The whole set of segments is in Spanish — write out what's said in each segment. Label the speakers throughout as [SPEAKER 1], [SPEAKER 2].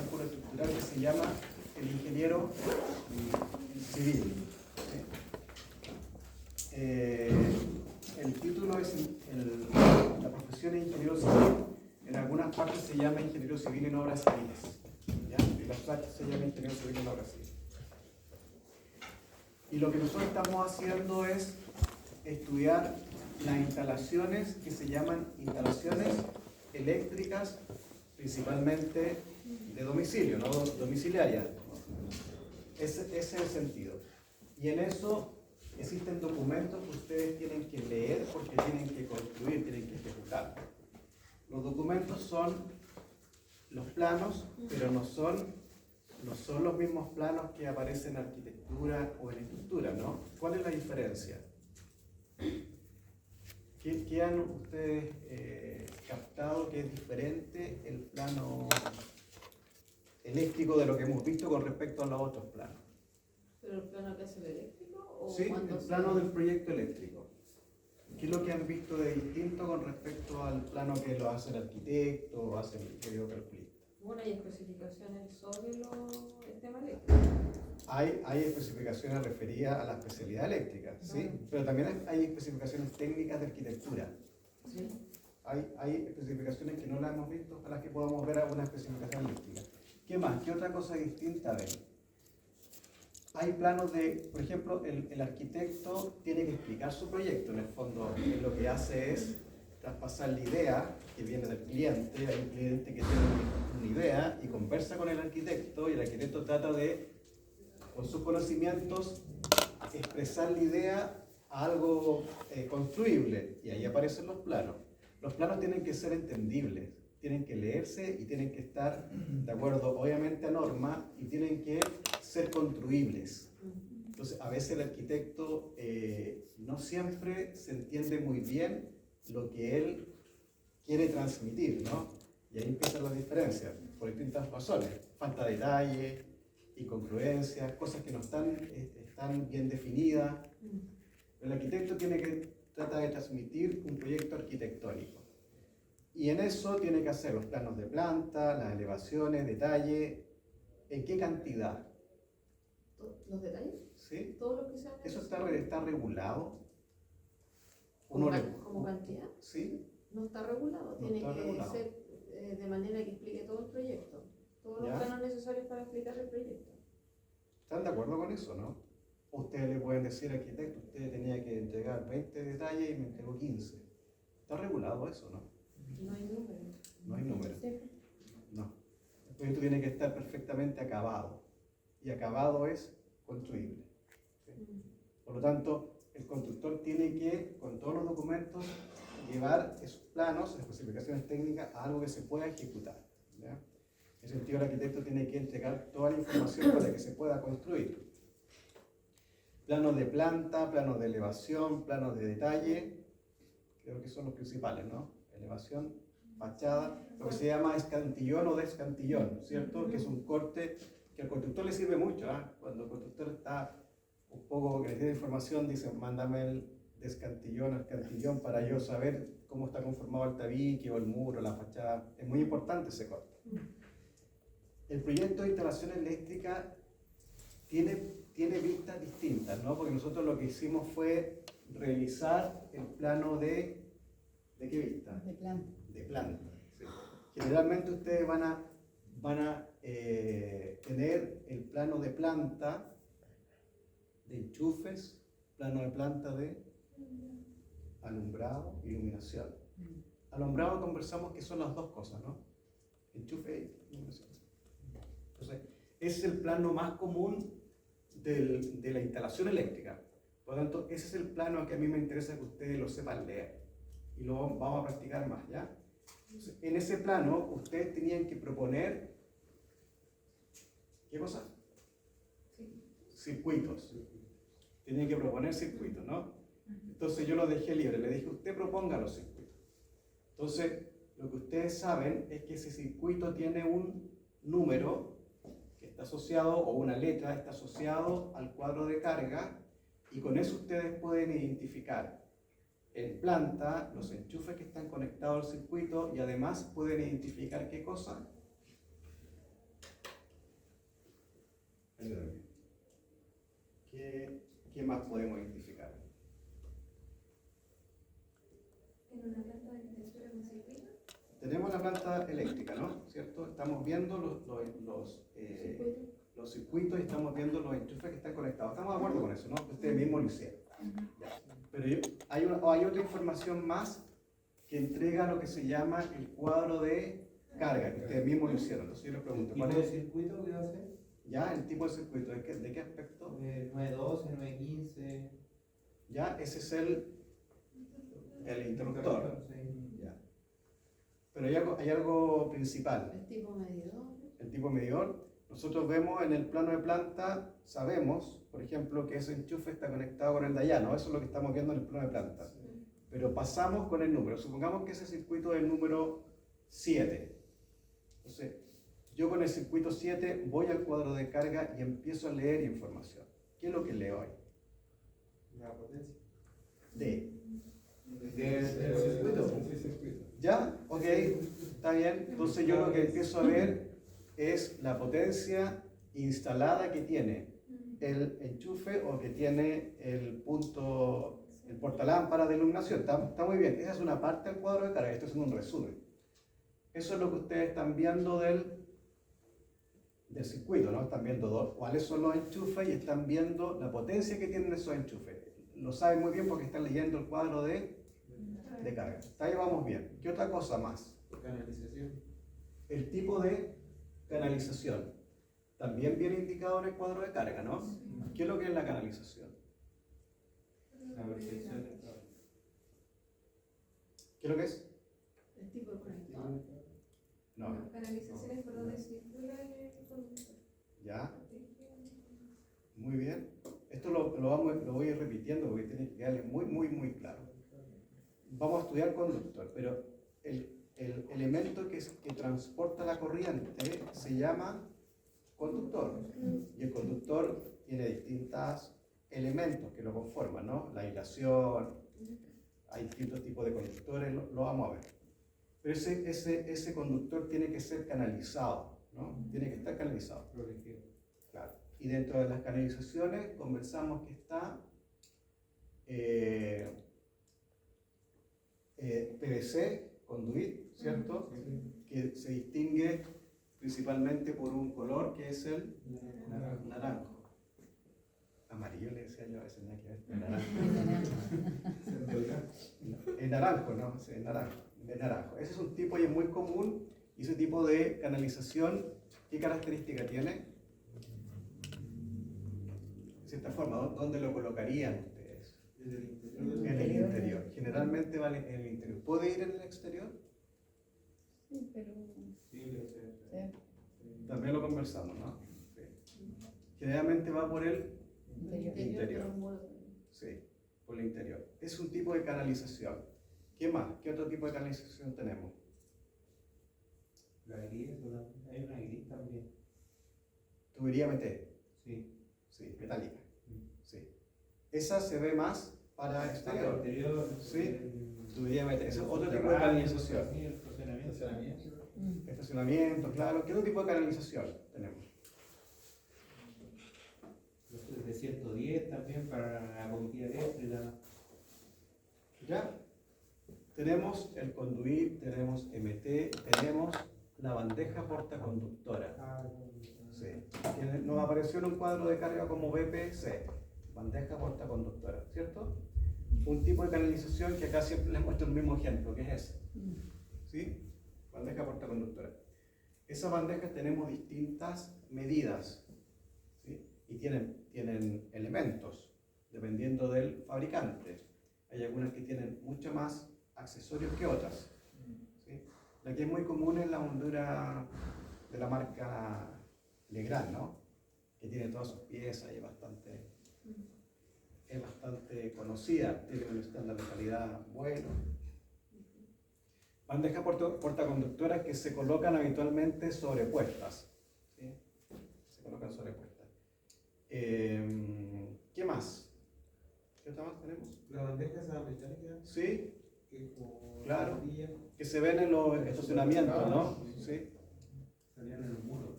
[SPEAKER 1] cálculo estructural que se llama el ingeniero civil. El título es la profesión de ingeniero civil. En algunas partes se llama ingeniero civil en obras civiles. ¿Ya? En las partes se llama ingeniero civil en obras civiles. Y lo que nosotros estamos haciendo es estudiar las instalaciones que se llaman instalaciones eléctricas, principalmente de domicilio, no domiciliarias. Ese es el sentido. Y en eso existen documentos que ustedes tienen que leer porque tienen que construir, tienen que ejecutar. Los documentos son los planos, pero no son los mismos planos que aparecen en arquitectura o en estructura, ¿no? ¿Cuál es la diferencia? ¿Qué han ustedes captado que es diferente el plano eléctrico de lo que hemos visto con respecto a los otros planos?
[SPEAKER 2] ¿Pero el plano que hace el eléctrico? ¿O
[SPEAKER 1] sí, el plano del proyecto eléctrico. ¿Qué es lo que han visto de distinto con respecto al plano que lo hace el arquitecto o hace el ingeniero calculista?
[SPEAKER 2] Bueno, hay especificaciones sobre el tema eléctrico.
[SPEAKER 1] Hay especificaciones referidas a la especialidad eléctrica, ¿sí? Pero también hay especificaciones técnicas de arquitectura.
[SPEAKER 2] ¿Sí?
[SPEAKER 1] Hay especificaciones que no las hemos visto, a las que podamos ver alguna especificación eléctrica. ¿Qué más? ¿Qué otra cosa distinta ven? Hay planos de, por ejemplo, el arquitecto tiene que explicar su proyecto. En el fondo, él lo que hace es traspasar la idea que viene del cliente. Hay un cliente que tiene una idea y conversa con el arquitecto, y el arquitecto trata de, con sus conocimientos, expresar la idea a algo construible, y ahí aparecen los planos. Los planos tienen que ser entendibles, tienen que leerse y tienen que estar de acuerdo, obviamente, a norma, y tienen que ser construibles. Entonces, a veces el arquitecto no siempre se entiende muy bien lo que él quiere transmitir, ¿no? Y ahí empiezan las diferencias, por distintas razones. Falta de detalle, incongruencias, cosas que no están bien definidas. El arquitecto tiene que tratar de transmitir un proyecto arquitectónico. Y en eso tiene que hacer los planos de planta, las elevaciones, detalle. ¿En qué cantidad?
[SPEAKER 2] ¿Los detalles?
[SPEAKER 1] ¿Sí?
[SPEAKER 2] ¿Todo lo que sea?
[SPEAKER 1] ¿Eso está regulado?
[SPEAKER 2] ¿Como cantidad?
[SPEAKER 1] ¿Sí?
[SPEAKER 2] No está regulado.
[SPEAKER 1] No
[SPEAKER 2] Tiene
[SPEAKER 1] está
[SPEAKER 2] que
[SPEAKER 1] regulado.
[SPEAKER 2] ser de manera que explique todo el proyecto. Todos los
[SPEAKER 1] ¿Ya?
[SPEAKER 2] planos necesarios para explicar el proyecto.
[SPEAKER 1] ¿Están de acuerdo con eso, no? Ustedes le pueden decir, arquitecto, usted tenía que entregar 20 detalles y me entregó 15. ¿Está regulado eso, no?
[SPEAKER 2] No hay número.
[SPEAKER 1] No hay número.
[SPEAKER 2] Sí.
[SPEAKER 1] No. El proyecto tiene que estar perfectamente acabado. Y acabado es construible. ¿Sí? Por lo tanto, el constructor tiene que, con todos los documentos, llevar esos planos, especificaciones técnicas, a algo que se pueda ejecutar. ¿Ya? En ese sentido, el arquitecto tiene que entregar toda la información para que se pueda construir. Planos de planta, planos de elevación, planos de detalle, creo que son los principales, ¿no? Elevación, fachada, lo que se llama escantillón o descantillón, ¿cierto? Que es un corte que al constructor le sirve mucho, ¿eh? Cuando el constructor está un poco que necesita información, dice, mándame el descantillón, el cantillón, para yo saber cómo está conformado el tabique o el muro, la fachada. Es muy importante ese corte. El proyecto de instalación eléctrica tiene vistas distintas, ¿no? Porque nosotros lo que hicimos fue revisar el plano ¿de qué vista?
[SPEAKER 3] De planta.
[SPEAKER 1] De planta. Sí. Generalmente ustedes van a tener el plano de planta de enchufes, plano de planta de alumbrado, iluminación. Alumbrado conversamos que son las dos cosas, ¿no? Enchufe y iluminación. Entonces, ese es el plano más común de la instalación eléctrica. Por lo tanto, ese es el plano que a mí me interesa que ustedes lo sepan leer. Y lo vamos a practicar más, ¿ya? Entonces, en ese plano, ustedes tenían que proponer, ¿qué cosa? Circuitos. Tenían que proponer circuitos, ¿no? Entonces yo los dejé libre, le dije, usted proponga los circuitos. Entonces, lo que ustedes saben es que ese circuito tiene un número que está asociado, o una letra está asociado al cuadro de carga, y con eso ustedes pueden identificar en planta los enchufes que están conectados al circuito, y además pueden identificar ¿qué cosa? más podemos identificar?
[SPEAKER 2] ¿En una planta de arquitectura con circuito?
[SPEAKER 1] Tenemos la planta eléctrica, ¿no? ¿Cierto? Estamos viendo los circuitos y estamos viendo los enchufes que están conectados. Estamos de acuerdo con eso, ¿no? Ustedes mismos lo hicieron. Ya. Pero hay otra información más que entrega lo que se llama el cuadro de carga, que ustedes mismos lo hicieron. Entonces yo les pregunto,
[SPEAKER 3] ¿Tipo de circuito que va a ser?
[SPEAKER 1] ¿Ya? El tipo de circuito, ¿de qué aspecto?
[SPEAKER 3] 912, 915.
[SPEAKER 1] Ya, ese es el interruptor.
[SPEAKER 3] Sí.
[SPEAKER 1] Ya. Pero hay algo principal.
[SPEAKER 4] El tipo medidor.
[SPEAKER 1] El tipo medidor. Nosotros vemos en el plano de planta, sabemos, por ejemplo, que ese enchufe está conectado con el de allá, ¿no? Eso es lo que estamos viendo en el plano de planta. Pero pasamos con el número. Supongamos que ese circuito es el número 7. Entonces, yo con el circuito 7 voy al cuadro de carga y empiezo a leer información. ¿Qué es lo que leo ahí?
[SPEAKER 3] La potencia.
[SPEAKER 1] D.
[SPEAKER 3] Del circuito.
[SPEAKER 1] ¿Ya? Ok, está bien. Entonces yo lo que empiezo a ver es la potencia instalada que tiene el enchufe o que tiene el portalámpara de iluminación. Está muy bien. Esa es una parte del cuadro de carga. Esto es un resumen. Eso es lo que ustedes están viendo del circuito, ¿no? Están viendo cuáles son los enchufes y están viendo la potencia que tienen esos enchufes. Lo saben muy bien porque están leyendo el cuadro de carga. Hasta ahí vamos bien. ¿Qué otra cosa más?
[SPEAKER 3] Canalización.
[SPEAKER 1] El tipo de canalización. También viene indicado en el cuadro de carga, ¿no? ¿Qué es lo que es la canalización?
[SPEAKER 3] La protección del cable.
[SPEAKER 1] ¿Qué es lo que es?
[SPEAKER 4] El tipo de conector.
[SPEAKER 1] No.
[SPEAKER 2] Canalizaciones por donde circula el conductor.
[SPEAKER 1] ¿Ya? Muy bien. Esto lo voy a ir repitiendo porque tiene que quedarle muy claro. Vamos a estudiar conductor, pero el elemento que transporta la corriente se llama conductor. Y el conductor tiene distintos elementos que lo conforman, ¿no? La aislación, hay distintos tipos de conductores, lo vamos a ver. Pero ese conductor tiene que ser canalizado, ¿no? Tiene que estar canalizado.
[SPEAKER 3] Protegido.
[SPEAKER 1] Claro. Y dentro de las canalizaciones conversamos que está PVC, conduit, ¿cierto? Que se distingue principalmente por un color que es el naranjo. Amarillo le decía yo a veces, nada que ver, el naranjo. El naranjo, ¿no? Sí, el naranjo. Ese es un tipo y es muy común. Y ese tipo de canalización, ¿qué característica tiene? De cierta forma, ¿dónde lo colocarían ustedes? En el interior. Generalmente va en el interior. ¿Puede ir en el exterior?
[SPEAKER 4] Sí, pero.
[SPEAKER 1] También lo conversamos, ¿no? Sí. Generalmente va por el interior. Sí, por el interior. Es un tipo de canalización. ¿Qué más? ¿Qué otro tipo de canalización tenemos?
[SPEAKER 3] La gris, hay una gris también.
[SPEAKER 1] Tubería MT.
[SPEAKER 3] Sí.
[SPEAKER 1] Sí, metálica. Sí. Esa se ve más para exterior. Sí. Tubería MT. Ese es otro tipo de canalización. Estacionamiento, claro. ¿Qué otro tipo de canalización tenemos?
[SPEAKER 3] De 110 también para la comitiva eléctrica.
[SPEAKER 1] ¿Ya? Tenemos el conduit, tenemos MT, tenemos la bandeja portaconductora. Sí. Nos apareció en un cuadro de carga como BPC, bandeja portaconductora, ¿cierto? Un tipo de canalización que acá siempre les muestro el mismo ejemplo, que es ese. ¿Sí? Bandeja portaconductora. Esas bandejas tenemos distintas medidas, ¿sí? Y tienen elementos, dependiendo del fabricante. Hay algunas que tienen mucho más accesorios que otras, ¿sí? La que es muy común es la hondura de la marca Legrand, ¿no? Que tiene todas sus piezas y es bastante conocida, tiene un estándar de calidad bueno. Bandejas portaconductoras que se colocan habitualmente sobrepuestas, ¿sí? Se colocan sobrepuestas. ¿Qué más? ¿Qué otra más tenemos?
[SPEAKER 3] La bandeja esa metálica.
[SPEAKER 1] Sí,
[SPEAKER 3] Que como
[SPEAKER 1] claro.
[SPEAKER 3] rodilla,
[SPEAKER 1] que se ven en los estacionamientos, ¿no? Sí,
[SPEAKER 3] salían en los muros.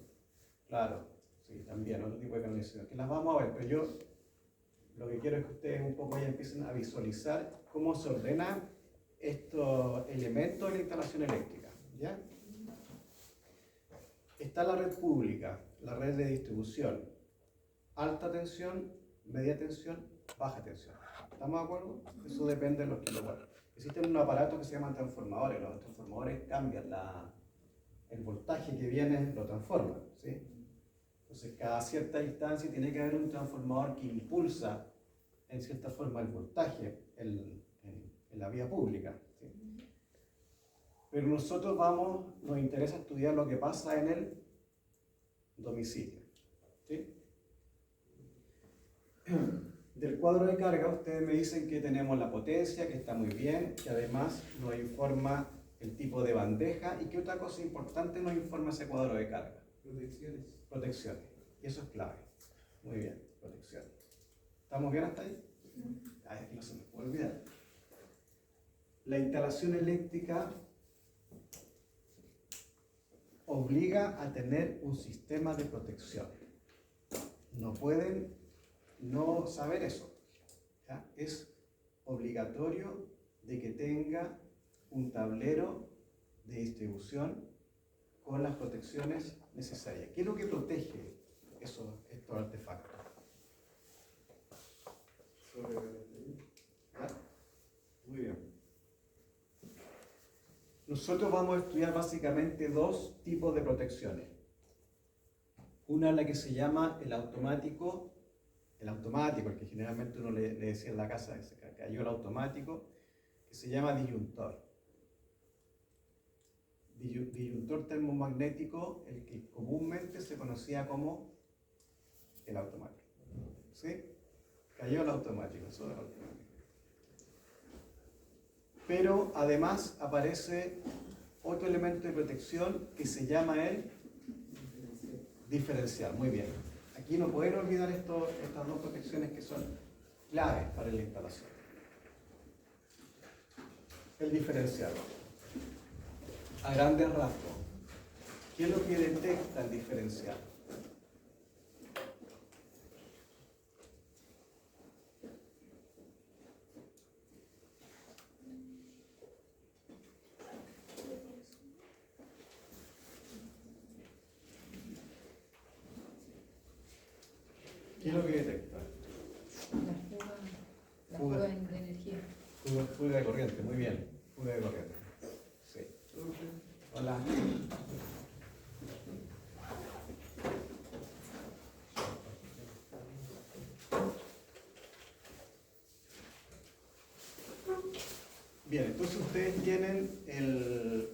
[SPEAKER 1] claro. Sí, también, otro tipo de canalización. Que las vamos a ver, pero yo lo que quiero es que ustedes un poco ya empiecen a visualizar cómo se ordenan estos elementos de la instalación eléctrica, ¿ya? Está la red pública, la red de distribución, alta tensión, media tensión, baja tensión. ¿Estamos de acuerdo? Eso depende de los kilovatios. Existen unos aparatos que se llaman transformadores. Los transformadores cambian el voltaje que viene, lo transforman, ¿sí? Entonces, cada cierta distancia tiene que haber un transformador que impulsa en cierta forma el voltaje en la vía pública, ¿sí? Pero nosotros nos interesa estudiar lo que pasa en el domicilio, ¿sí? Del cuadro de carga, ustedes me dicen que tenemos la potencia, que está muy bien, que además nos informa el tipo de bandeja y que otra cosa importante nos informa ese cuadro de carga.
[SPEAKER 3] Protecciones.
[SPEAKER 1] Protecciones. Y eso es clave. Muy bien, protecciones. ¿Estamos bien hasta ahí? Ay, aquí no se me puede olvidar. La instalación eléctrica obliga a tener un sistema de protección. No pueden no saber eso, ¿ya? Es obligatorio de que tenga un tablero de distribución con las protecciones necesarias. ¿Qué es lo que protege estos artefactos? ¿Ya? Muy bien. Nosotros vamos a estudiar básicamente dos tipos de protecciones. Una es la que se llama el automático, el que generalmente uno le decía en la casa, que se cayó el automático, que se llama disyuntor. Disyuntor termomagnético, el que comúnmente se conocía como el automático. ¿Sí? Cayó el automático, eso es el automático. Pero además aparece otro elemento de protección que se llama el diferencial. Muy bien. Aquí no pueden olvidar estas dos protecciones que son claves para la instalación. El diferencial. A grandes rasgos, ¿qué es lo que detecta el diferencial? ¿Qué es lo que detecta?
[SPEAKER 4] La fuga de energía.
[SPEAKER 1] Fuga de corriente, muy bien. Fuga de corriente. Sí. Hola. Bien, entonces ustedes tienen el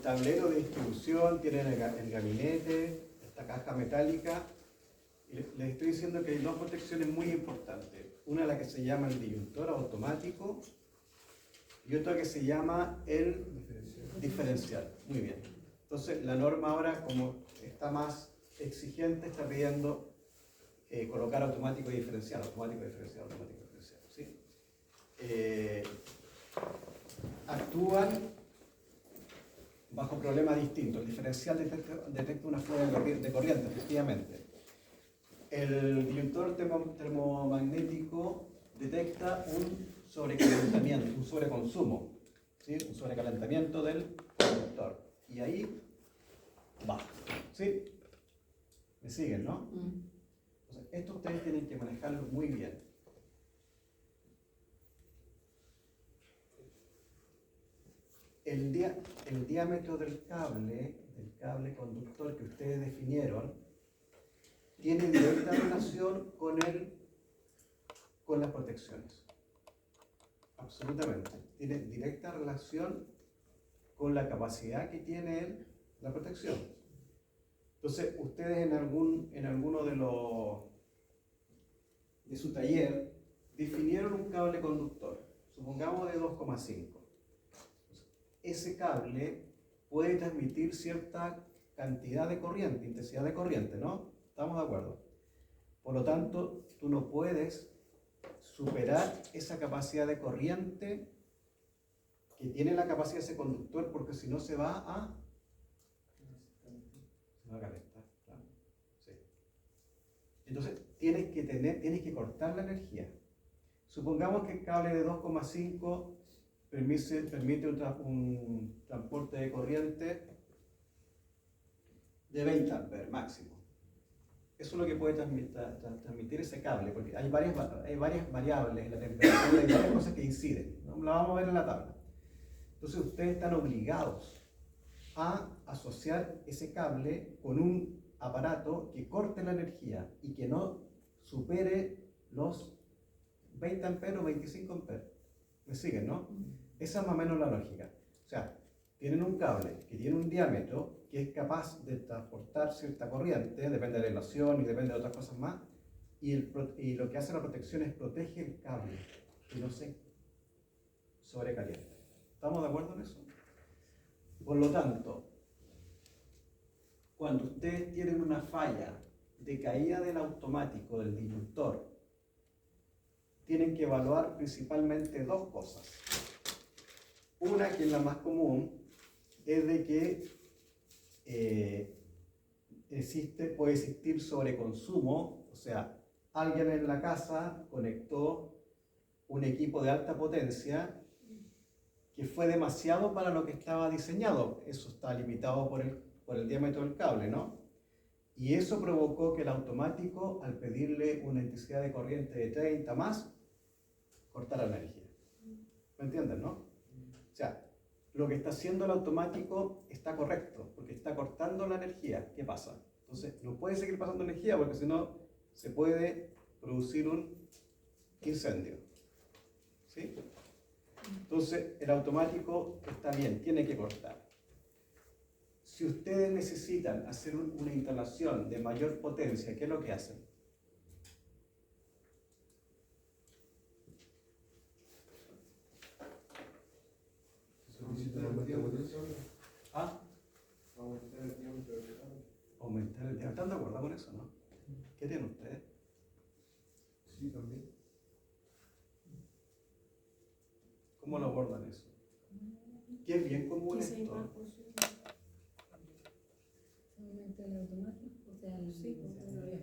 [SPEAKER 1] tablero de distribución, tienen el gabinete, esta caja metálica. Y les estoy diciendo que hay dos protecciones muy importantes. Una la que se llama el disyuntor automático y otra que se llama el diferencial. Muy bien. Entonces la norma ahora, como está más exigente, está pidiendo colocar automático y diferencial, automático y diferencial, automático y diferencial. ¿Sí? Actúan bajo problemas distintos. El diferencial detecta una fuga de corriente, efectivamente. El disyuntor termomagnético detecta un sobrecalentamiento, un sobreconsumo, ¿sí? Un sobrecalentamiento del conductor. Y ahí va. ¿Sí? ¿Me siguen, no? Entonces, esto ustedes tienen que manejarlo muy bien. El diámetro del cable conductor que ustedes definieron, tiene directa relación con las protecciones. Absolutamente. Tiene directa relación con la capacidad que tiene la protección. Entonces, ustedes en alguno de su taller definieron un cable conductor, supongamos de 2,5. Ese cable puede transmitir cierta cantidad de corriente, intensidad de corriente, ¿no? ¿Estamos de acuerdo? Por lo tanto, tú no puedes superar esa capacidad de corriente que tiene la capacidad de ese conductor, porque si no se va a calentar. Claro. Sí. Entonces, tienes que cortar la energía. Supongamos que el cable de 2,5 permite un transporte de corriente de 20 amperes máximo. Eso es lo que puede transmitir ese cable, porque hay varias variables en la temperatura y varias cosas que inciden, ¿no? La vamos a ver en la tabla. Entonces ustedes están obligados a asociar ese cable con un aparato que corte la energía y que no supere los 20 amperes o 25 amperes. ¿Me siguen, no? Esa es más o menos la lógica. O sea, tienen un cable que tiene un diámetro que es capaz de transportar cierta corriente, depende de la relación y depende de otras cosas más, y lo que hace la protección es protege el cable que no se sobrecaliente. ¿Estamos de acuerdo en eso? Por lo tanto, cuando ustedes tienen una falla de caída del automático del disyuntor, tienen que evaluar principalmente dos cosas. Una, que es la más común, es de que puede existir sobreconsumo, o sea, alguien en la casa conectó un equipo de alta potencia que fue demasiado para lo que estaba diseñado. Eso está limitado por el diámetro del cable, ¿no? Y eso provocó que el automático, al pedirle una intensidad de corriente de 30 más, cortara la energía. ¿Me entienden, no? O sea, lo que está haciendo el automático está correcto, porque está cortando la energía. ¿Qué pasa? Entonces, no puede seguir pasando energía, porque si no, se puede producir un incendio. ¿Sí? Entonces, el automático está bien, tiene que cortar. Si ustedes necesitan hacer una instalación de mayor potencia, ¿qué es lo que hacen? ¿Ah? Aumentar el diámetro. ¿Están de acuerdo con eso, no? ¿Qué tienen ustedes?
[SPEAKER 5] Sí, también.
[SPEAKER 1] ¿Cómo lo abordan eso? ¿Qué es bien común esto?
[SPEAKER 4] Solamente el automático, o sea, el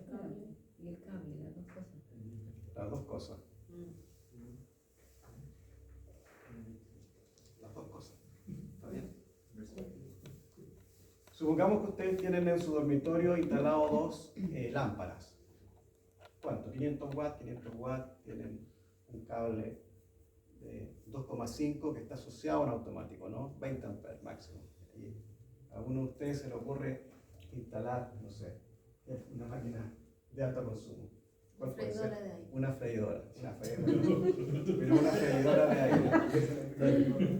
[SPEAKER 4] cable, y el cable, las dos cosas.
[SPEAKER 1] Las dos cosas. Las dos cosas. ¿Está bien? Supongamos que ustedes tienen en su dormitorio instalado dos lámparas. ¿Cuánto? 500 watts, 500 watts, tienen un cable de 2,5 que está asociado a un automático, ¿no? 20 amperes máximo. Y a alguno de ustedes se le ocurre instalar, no sé, una máquina de alto consumo. ¿Cuál puede ser?
[SPEAKER 4] Freidora de aire.
[SPEAKER 1] Una freidora. Pero una freidora de aire.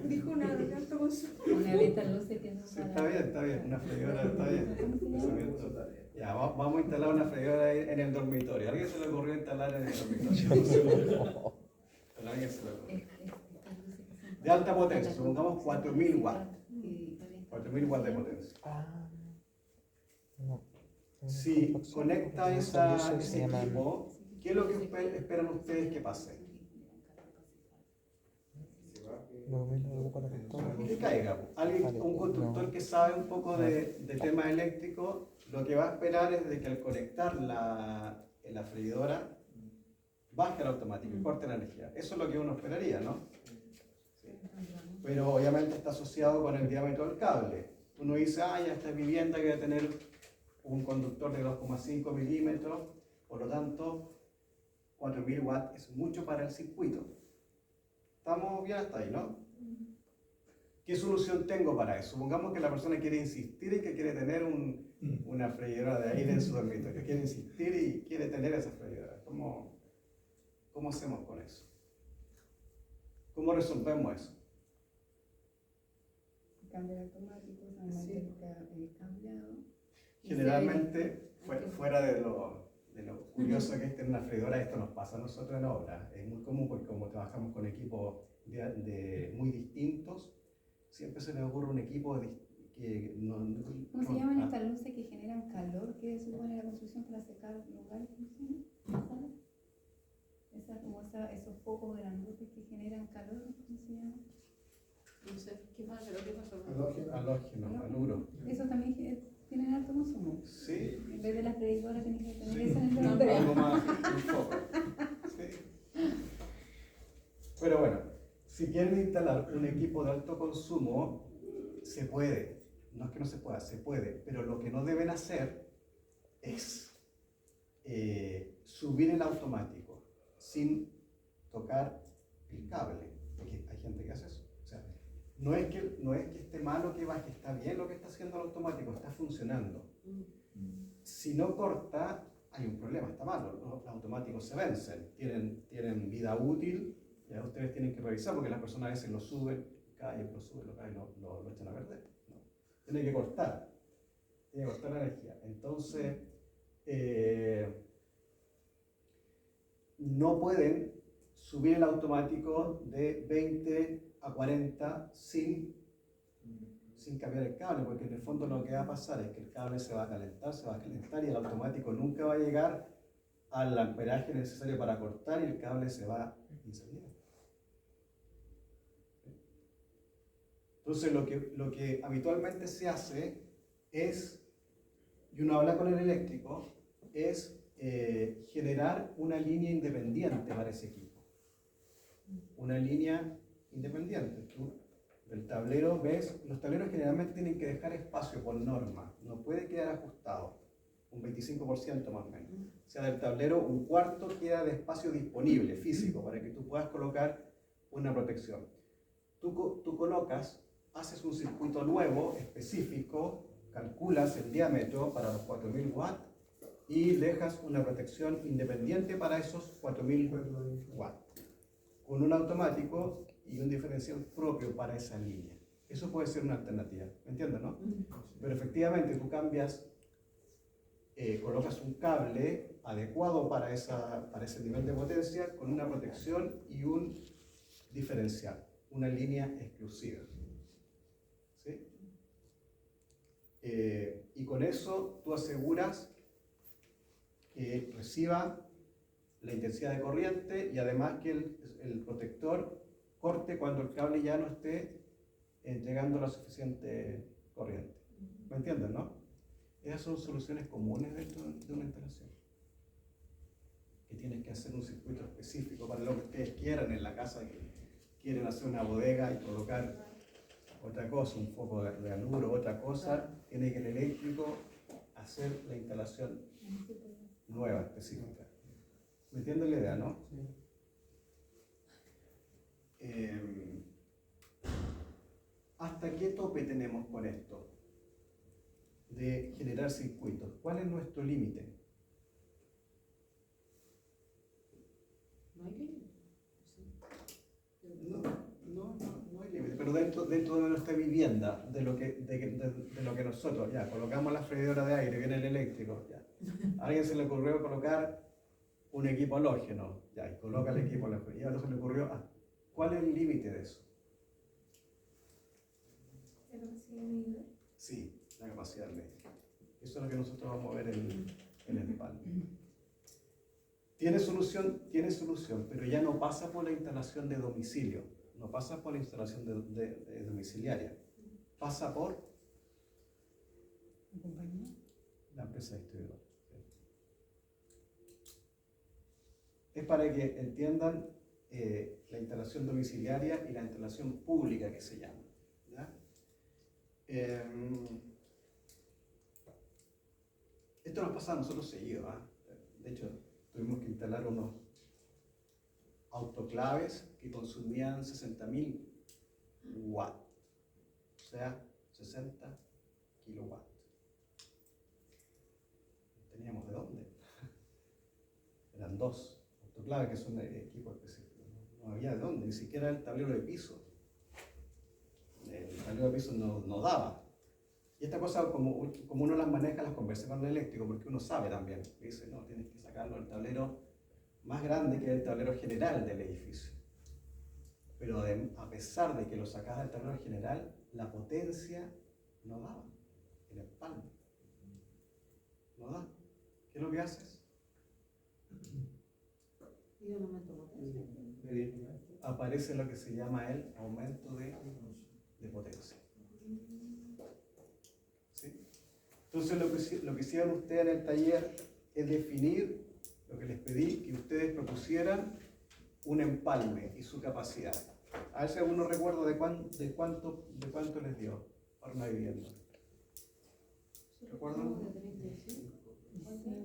[SPEAKER 2] Dijo una de alto consumo.
[SPEAKER 4] Una de estas luces que son
[SPEAKER 1] Sí, está bien, una freidora está bien.
[SPEAKER 4] ¿Cómo se llama?
[SPEAKER 1] Ya, vamos a instalar una freidora en el dormitorio. ¿A alguien se le ocurrió instalar en el dormitorio? ¿A alguien se le ocurrió? De alta potencia, supongamos 4000 watts. 4000 watts de potencia. Si conecta ese equipo, ¿qué es lo que esperan ustedes que pase? Que caiga. Un constructor que sabe un poco de temas eléctricos, lo que va a esperar es de que al conectar la freidora, baje el automático y corte la energía. Eso es lo que uno esperaría, ¿no? Sí. Pero obviamente está asociado con el diámetro del cable. Uno dice, ya esta vivienda que va a tener un conductor de 2,5 milímetros, por lo tanto, 4000 watts es mucho para el circuito. Estamos bien hasta ahí, ¿no? ¿Qué solución tengo para eso? Supongamos que la persona quiere insistir en que quiere tener una freidora de aire en su dormitorio. Quiere insistir y quiere tener esa freidora. ¿Cómo hacemos con eso? ¿Cómo resolvemos eso?
[SPEAKER 4] Cambio automático, solamente el cableado.
[SPEAKER 1] Generalmente, fuera de lo curioso que es tener una freidora, esto nos pasa a nosotros en obra. Es muy común porque como trabajamos con equipos muy distintos, siempre se nos ocurre un equipo que no...
[SPEAKER 4] ¿Cómo se llaman estas luces que generan calor que supone la construcción para secar lugares? ¿Cómo se llama? Esos focos grandotes que generan calor, ¿cómo se llama?
[SPEAKER 2] No sé, ¿qué más? ¿Pero qué pasó?
[SPEAKER 1] Halógeno, haluro.
[SPEAKER 4] Eso también tiene tienen alto consumo.
[SPEAKER 1] Sí.
[SPEAKER 4] En vez de las predicadoras tienes que tener
[SPEAKER 1] Sí,
[SPEAKER 4] eso en el dormitorio.
[SPEAKER 1] algo más, un foco. Sí. Pero bueno, si quieren instalar un equipo de alto consumo, se puede. No es que no se pueda, se puede. Pero lo que no deben hacer es subir el automático sin tocar el cable. Porque hay gente que hace eso. O sea, no es que esté malo que va, que está bien lo que está haciendo el automático, está funcionando. Si no corta, hay un problema, está malo. Los automáticos se vencen, tienen vida útil, ya ustedes tienen que revisar porque las personas a veces lo suben, caen, lo suben, lo caen, lo echan a perder. ¿No? Tiene que cortar la energía. Entonces, no pueden subir el automático de 20 a 40 sin cambiar el cable, porque en el fondo lo que va a pasar es que el cable se va a calentar y el automático nunca va a llegar al amperaje necesario para cortar y el cable se va a incendiar. Entonces lo que habitualmente se hace es, y uno habla con el eléctrico, es generar una línea independiente para ese equipo. Una línea independiente. Tú del tablero ves, los tableros generalmente tienen que dejar espacio por norma, no puede quedar ajustado, un 25% más o menos. O sea, del tablero un cuarto queda de espacio disponible, físico, para que tú puedas colocar una protección. Tú colocas, haces un circuito nuevo, específico, calculas el diámetro para los 4000 watts y dejas una protección independiente para esos 4000 watts, con un automático y un diferencial propio para esa línea. Eso puede ser una alternativa, ¿me entiendes, no? Pero efectivamente tú cambias, colocas un cable adecuado para ese nivel de potencia con una protección y un diferencial, una línea exclusiva. ¿Sí? Y con eso tú aseguras que reciba la intensidad de corriente y además que el protector corte cuando el cable ya no esté entregando la suficiente corriente. ¿Me entienden, no? Esas son soluciones comunes dentro de una instalación. Que tienes que hacer un circuito específico para lo que ustedes quieran en la casa, que quieren hacer una bodega y colocar otra cosa, un foco de anuro, otra cosa, tiene que el eléctrico hacer la instalación nueva, específica. ¿Me entienden la idea, no?
[SPEAKER 3] Sí.
[SPEAKER 1] ¿Hasta qué tope tenemos con esto de generar circuitos? ¿Cuál es nuestro límite?
[SPEAKER 2] No hay límite.
[SPEAKER 1] No hay límite, pero dentro de nuestra vivienda, de lo que nosotros, ya, colocamos la freidora de aire, viene el eléctrico, ya. A alguien se le ocurrió colocar un equipo halógeno, ya, y coloca el equipo halógeno, y a otro se le ocurrió, ¿cuál es el límite de eso?
[SPEAKER 2] ¿La capacidad de medidor?
[SPEAKER 1] Sí, la capacidad del medio. Eso es lo que nosotros vamos a ver en el PAN. Tiene solución, pero ya no pasa por la instalación de domicilio, no pasa por la instalación de domiciliaria, pasa por
[SPEAKER 4] ¿La compañía?
[SPEAKER 1] la empresa distribuidora. Es para que entiendan la instalación domiciliaria y la instalación pública que se llama. ¿Ya? Esto nos pasa a nosotros seguido. De hecho, tuvimos que instalar unos autoclaves que consumían 60.000 watts, o sea, 60 kilowatts. No teníamos de dónde. Eran dos autoclaves que son equipos específicos. No había de dónde, ni siquiera el tablero de piso. El tablero de piso no daba. Y esta cosa, como uno las maneja, las conversa con el eléctrico, porque uno sabe también. Dice, no, tienes que sacarlo del tablero más grande que el tablero general del edificio. Pero a pesar de que lo sacas del tablero general, la potencia no daba. El espalda. No da. ¿Qué es lo que haces?
[SPEAKER 2] Y un aumento de potencia.
[SPEAKER 1] Aparece lo que se llama el aumento de potencia. ¿Sí? Entonces lo que hicieron ustedes en el taller es definir lo que les pedí, que ustedes propusieran un empalme y su capacidad. A ver si alguno recuerda de cuánto les dio para una vivienda. ¿Recuerdan?
[SPEAKER 2] De 35.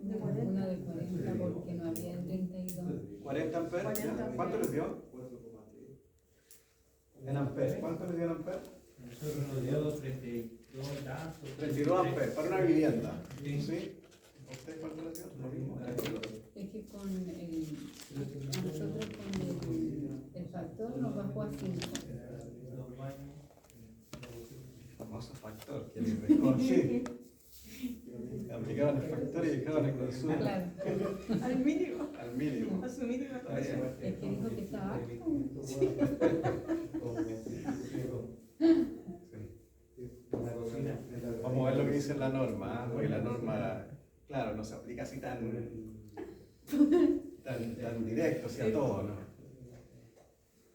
[SPEAKER 4] De 40. Una de 40 porque no había de 32.
[SPEAKER 1] 40 amperes.
[SPEAKER 2] 40
[SPEAKER 1] ¿Cuánto les dio? En amperes. ¿Cuánto les dio en amperes?
[SPEAKER 3] Nosotros nos dio 32 y tantos.
[SPEAKER 1] 32 amperes para una vivienda.
[SPEAKER 3] Sí.
[SPEAKER 1] ¿Sí? ¿A ustedes cuánto les dio? Lo mismo.
[SPEAKER 4] Es que con a nosotros con el factor nos bajó a 5.
[SPEAKER 1] El famoso factor, que es mejor, sí. Aplicaban el factor y dejaban el consumo
[SPEAKER 4] Claro.
[SPEAKER 2] Al mínimo.
[SPEAKER 1] al mínimo.
[SPEAKER 2] A su mínimo.
[SPEAKER 1] Está bien.
[SPEAKER 4] Es que dijo que estaba alto.
[SPEAKER 1] Sí. Vamos a ver lo que dice la norma, porque la norma, claro, no se aplica así tan directo hacia todo, ¿no?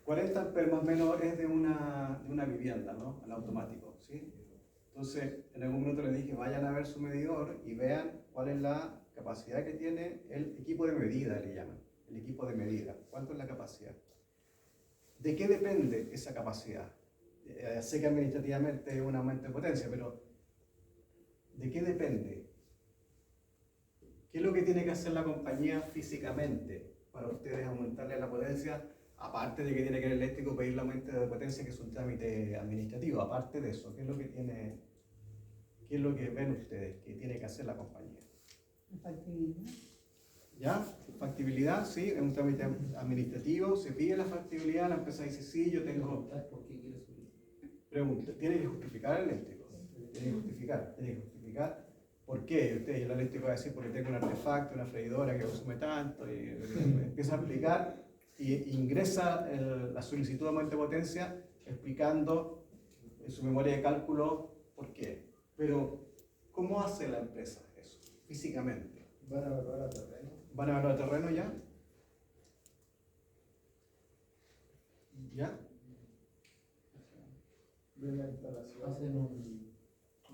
[SPEAKER 1] 40 amperes más o menos es de una vivienda, ¿no? Al automático, ¿sí? Entonces, en algún minuto les dije, vayan a ver su medidor y vean cuál es la capacidad que tiene el equipo de medida, le llaman, el equipo de medida. ¿Cuánto es la capacidad? ¿De qué depende esa capacidad? Sé que administrativamente es un aumento de potencia, pero ¿de qué depende? ¿Qué es lo que tiene que hacer la compañía físicamente para ustedes aumentarle la potencia? Aparte de que tiene que el eléctrico pedir el aumento de potencia, que es un trámite administrativo, aparte de eso, ¿qué es lo que ven ustedes que tiene que hacer la compañía?
[SPEAKER 4] La factibilidad.
[SPEAKER 1] ¿Ya? Factibilidad, sí, es un trámite administrativo, se pide la factibilidad, la empresa dice, sí, yo tengo... Pregunta, ¿tiene que justificar el eléctrico? Tiene que justificar. ¿Por qué? Usted, el eléctrico va a decir, porque tengo un artefacto, una freidora que consume tanto, y empieza a explicar, y ingresa la solicitud de aumento de potencia explicando en su memoria de cálculo por qué. Pero, ¿cómo hace la empresa eso, físicamente?
[SPEAKER 5] ¿Van a evaluar a terreno?
[SPEAKER 1] ¿Van a evaluar terreno ya? ¿Ya?
[SPEAKER 5] ¿Ven la instalación?
[SPEAKER 6] Hacen un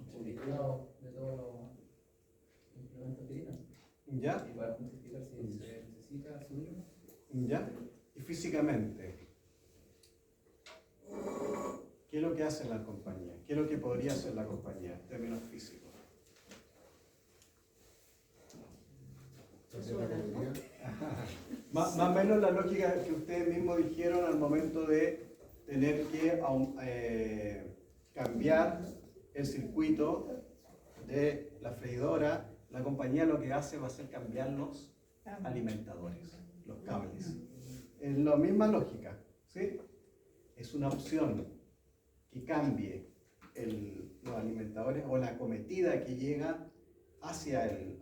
[SPEAKER 6] chequeo de todos los implementos que tienen
[SPEAKER 1] ¿Ya?
[SPEAKER 6] y para justificar si se necesita subirlo.
[SPEAKER 1] ¿Ya? Y físicamente, ¿qué es lo que hace la compañía? ¿Qué es lo que podría hacer la compañía en términos físicos? Más o menos la lógica que ustedes mismos dijeron al momento de tener que cambiar el circuito de la freidora. La compañía lo que hace va a ser cambiar los alimentadores, los cables. Es la misma lógica, ¿sí? Es una opción que cambie los alimentadores o la acometida que llega hacia el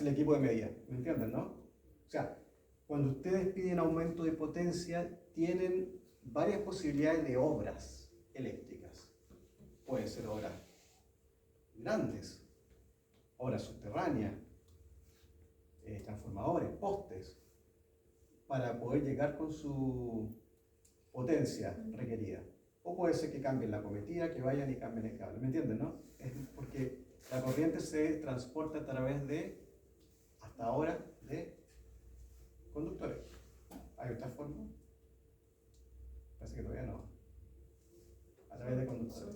[SPEAKER 1] equipo de medida. ¿Me entienden, no? O sea, cuando ustedes piden aumento de potencia, tienen varias posibilidades de obras eléctricas. Pueden ser obras grandes, obras subterráneas, transformadores, postes, para poder llegar con su potencia requerida. O puede ser que cambien la cometida, que vayan y cambien el cable. ¿Me entienden, no? Es porque la corriente se transporta a través de, hasta ahora, de conductores. ¿Hay otra forma? Parece que todavía no. A través de conductores.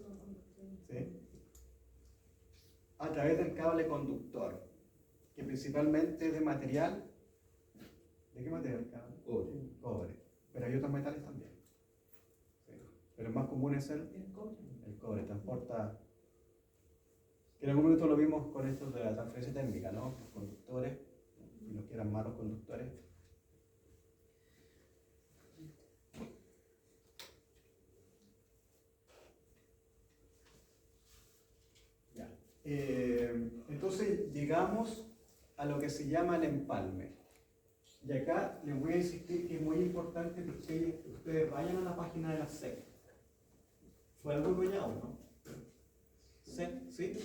[SPEAKER 1] ¿Sí? A través del cable conductor, que principalmente es de material. ¿De qué material el cable? Cobre. Pero hay otros metales también. ¿Sí? Pero el más común es el cobre. Transporta. Que en algún momento lo vimos con esto de la transferencia térmica, ¿no? Los conductores, y los que eran malos conductores. Ya. Entonces llegamos a lo que se llama el empalme. Y acá les voy a insistir que es muy importante que ustedes vayan a la página de la SEC. ¿Fue algo ya o no? ¿SEC? ¿Sí?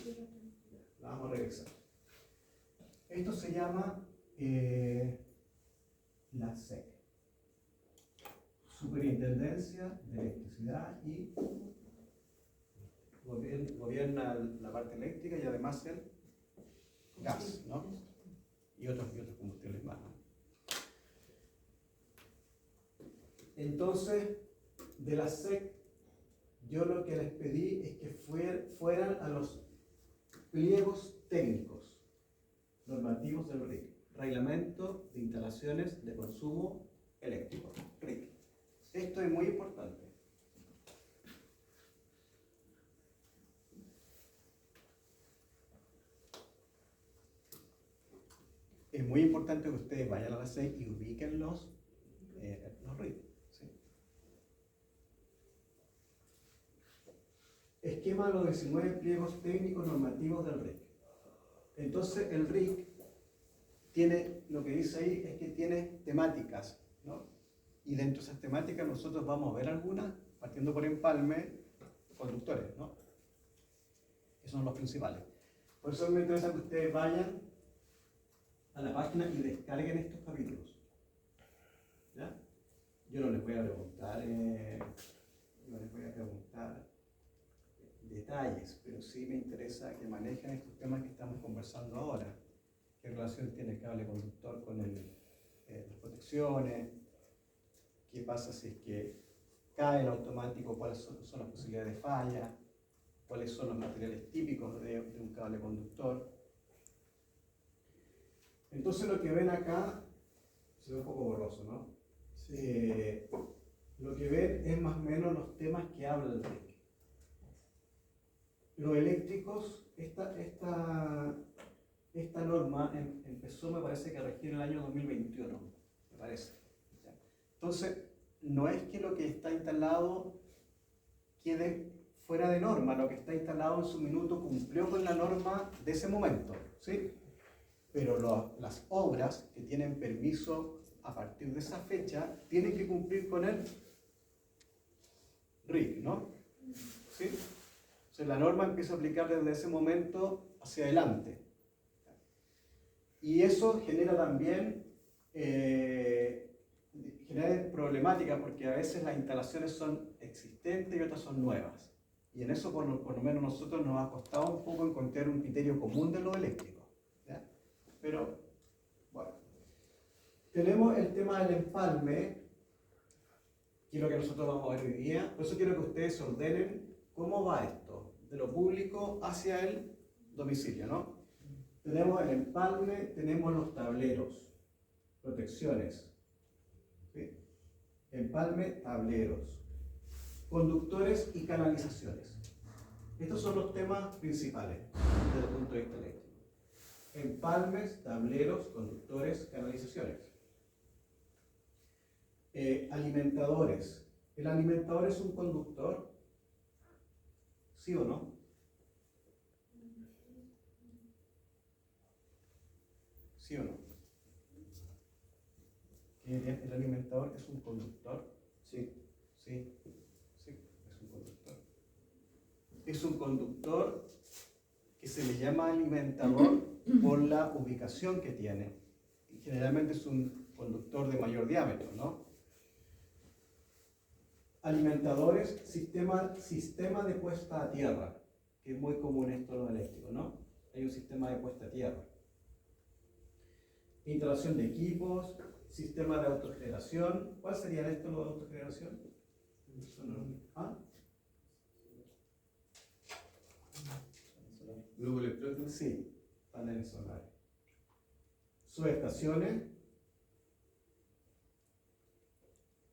[SPEAKER 1] La vamos a regresar. Esto se llama la SEC. Superintendencia de Electricidad y gobierna la parte eléctrica y además el gas, ¿no? Y otros combustibles más, ¿no? Entonces, de la SEC, yo lo que les pedí es que fueran a los pliegos técnicos normativos del RIC, Reglamento de Instalaciones de Consumo Eléctrico, RIC. Esto es muy importante. Es muy importante que ustedes vayan a la SEC y ubiquen los RIC. ¿Sí? Esquema de los 19 pliegos técnicos normativos del RIC. Entonces el RIC tiene, lo que dice ahí es que tiene temáticas, ¿no? Y dentro de esas temáticas nosotros vamos a ver algunas, partiendo por empalme, conductores, ¿no? Esos son los principales. Por eso me interesa que ustedes vayan a la página y descarguen estos capítulos. ¿Ya? Yo no les voy a preguntar, detalles, pero sí me interesa que manejen estos temas que estamos conversando ahora. ¿Qué relación tiene el cable conductor con las protecciones? ¿Qué pasa si es que cae en automático? ¿Cuáles son las posibilidades de falla? ¿Cuáles son los materiales típicos de un cable conductor? Entonces lo que ven acá, se ve un poco borroso, ¿no? Lo que ven es más o menos los temas que habla el RIC. Los eléctricos, esta norma empezó, me parece que a regir en el año 2021, me parece. Entonces, no es que lo que está instalado quede fuera de norma, lo que está instalado en su minuto cumplió con la norma de ese momento, ¿sí? Pero las obras que tienen permiso a partir de esa fecha tienen que cumplir con el RIC, ¿no? ¿Sí? Entonces la norma empieza a aplicar desde ese momento hacia adelante. Y eso genera también genera problemática porque a veces las instalaciones son existentes y otras son nuevas. Y en eso por lo menos nosotros nos ha costado un poco encontrar un criterio común de lo eléctrico. ¿Ya? Pero, bueno. Tenemos el tema del empalme, que es lo que nosotros vamos a ver hoy día. Por eso quiero que ustedes ordenen cómo va esto, de lo público hacia el domicilio, ¿no? Tenemos el empalme, tenemos los tableros, protecciones, ¿sí? Empalme, tableros, conductores y canalizaciones. Estos son los temas principales desde el punto de vista eléctrico. Empalmes, tableros, conductores, canalizaciones. Alimentadores. ¿El alimentador es un conductor? ¿Sí o no? ¿Sí o no? ¿El alimentador es un conductor? Sí. Sí. Sí, es un conductor. Es un conductor que se le llama alimentador por la ubicación que tiene. Y generalmente es un conductor de mayor diámetro, ¿no? Alimentadores, sistema de puesta a tierra, que es muy común esto en los eléctricos, ¿no? Hay un sistema de puesta a tierra. Instalación de equipos, sistema de autogeneración. ¿Cuál sería esto, lo de autogeneración? ¿Ah?
[SPEAKER 3] Globo electrónico.
[SPEAKER 1] Sí, paneles solares. Subestaciones.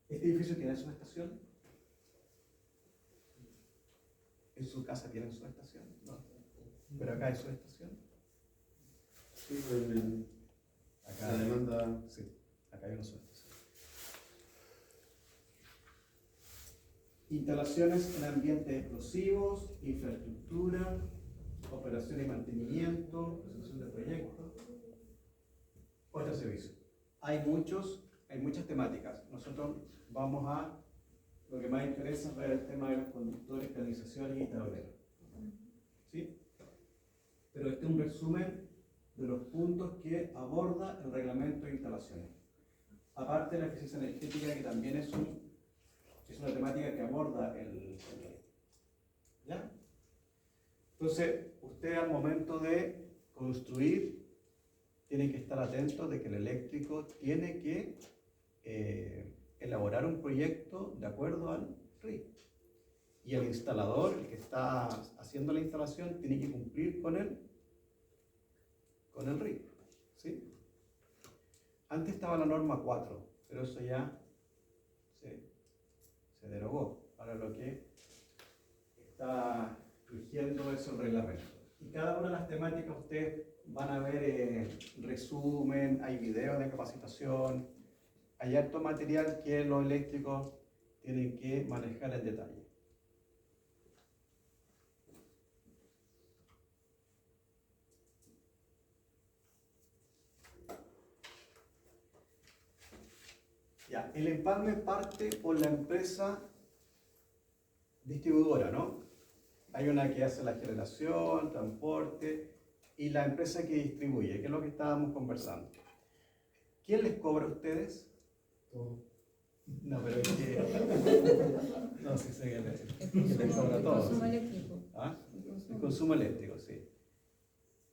[SPEAKER 1] ¿Este edificio tiene subestación? ¿En su casa tienen subestación? No. ¿Pero acá hay subestación?
[SPEAKER 7] Sí,
[SPEAKER 1] Acá
[SPEAKER 7] la demanda.
[SPEAKER 1] Sí, acá hay una subestación. Instalaciones en ambientes explosivos, infraestructura, operación y mantenimiento, ejecución de proyectos, otro servicio. Hay muchas temáticas. Nosotros vamos a, lo que más interesa es ver el tema de los conductores, canalizaciones y tableros. ¿Sí? Pero este es un resumen de los puntos que aborda el reglamento de instalaciones. Aparte de la eficiencia energética, que también es una temática que aborda ¿ya? Entonces, usted al momento de construir, tiene que estar atento de que el eléctrico tiene que elaborar un proyecto de acuerdo al RIC. Y el instalador, el que está haciendo la instalación, tiene que cumplir con el RIC. ¿Sí? Antes estaba la norma 4, pero eso ya se derogó. Ahora lo que está rigiendo es el reglamento. Y cada una de las temáticas ustedes van a ver resumen, hay videos de capacitación, hay harto material que los eléctricos tienen que manejar en detalle. Ya, el empalme parte por la empresa distribuidora, ¿no? Hay una que hace la generación, transporte y la empresa que distribuye, que es lo que estábamos conversando. ¿Quién les cobra a ustedes?
[SPEAKER 6] Todo.
[SPEAKER 1] No, pero es que... No, sí sé que les cobra
[SPEAKER 4] El
[SPEAKER 1] todo.
[SPEAKER 4] consumo
[SPEAKER 1] Sí.
[SPEAKER 4] eléctrico.
[SPEAKER 1] ¿Ah?
[SPEAKER 4] El
[SPEAKER 1] El
[SPEAKER 4] consumo.
[SPEAKER 1] consumo eléctrico, sí.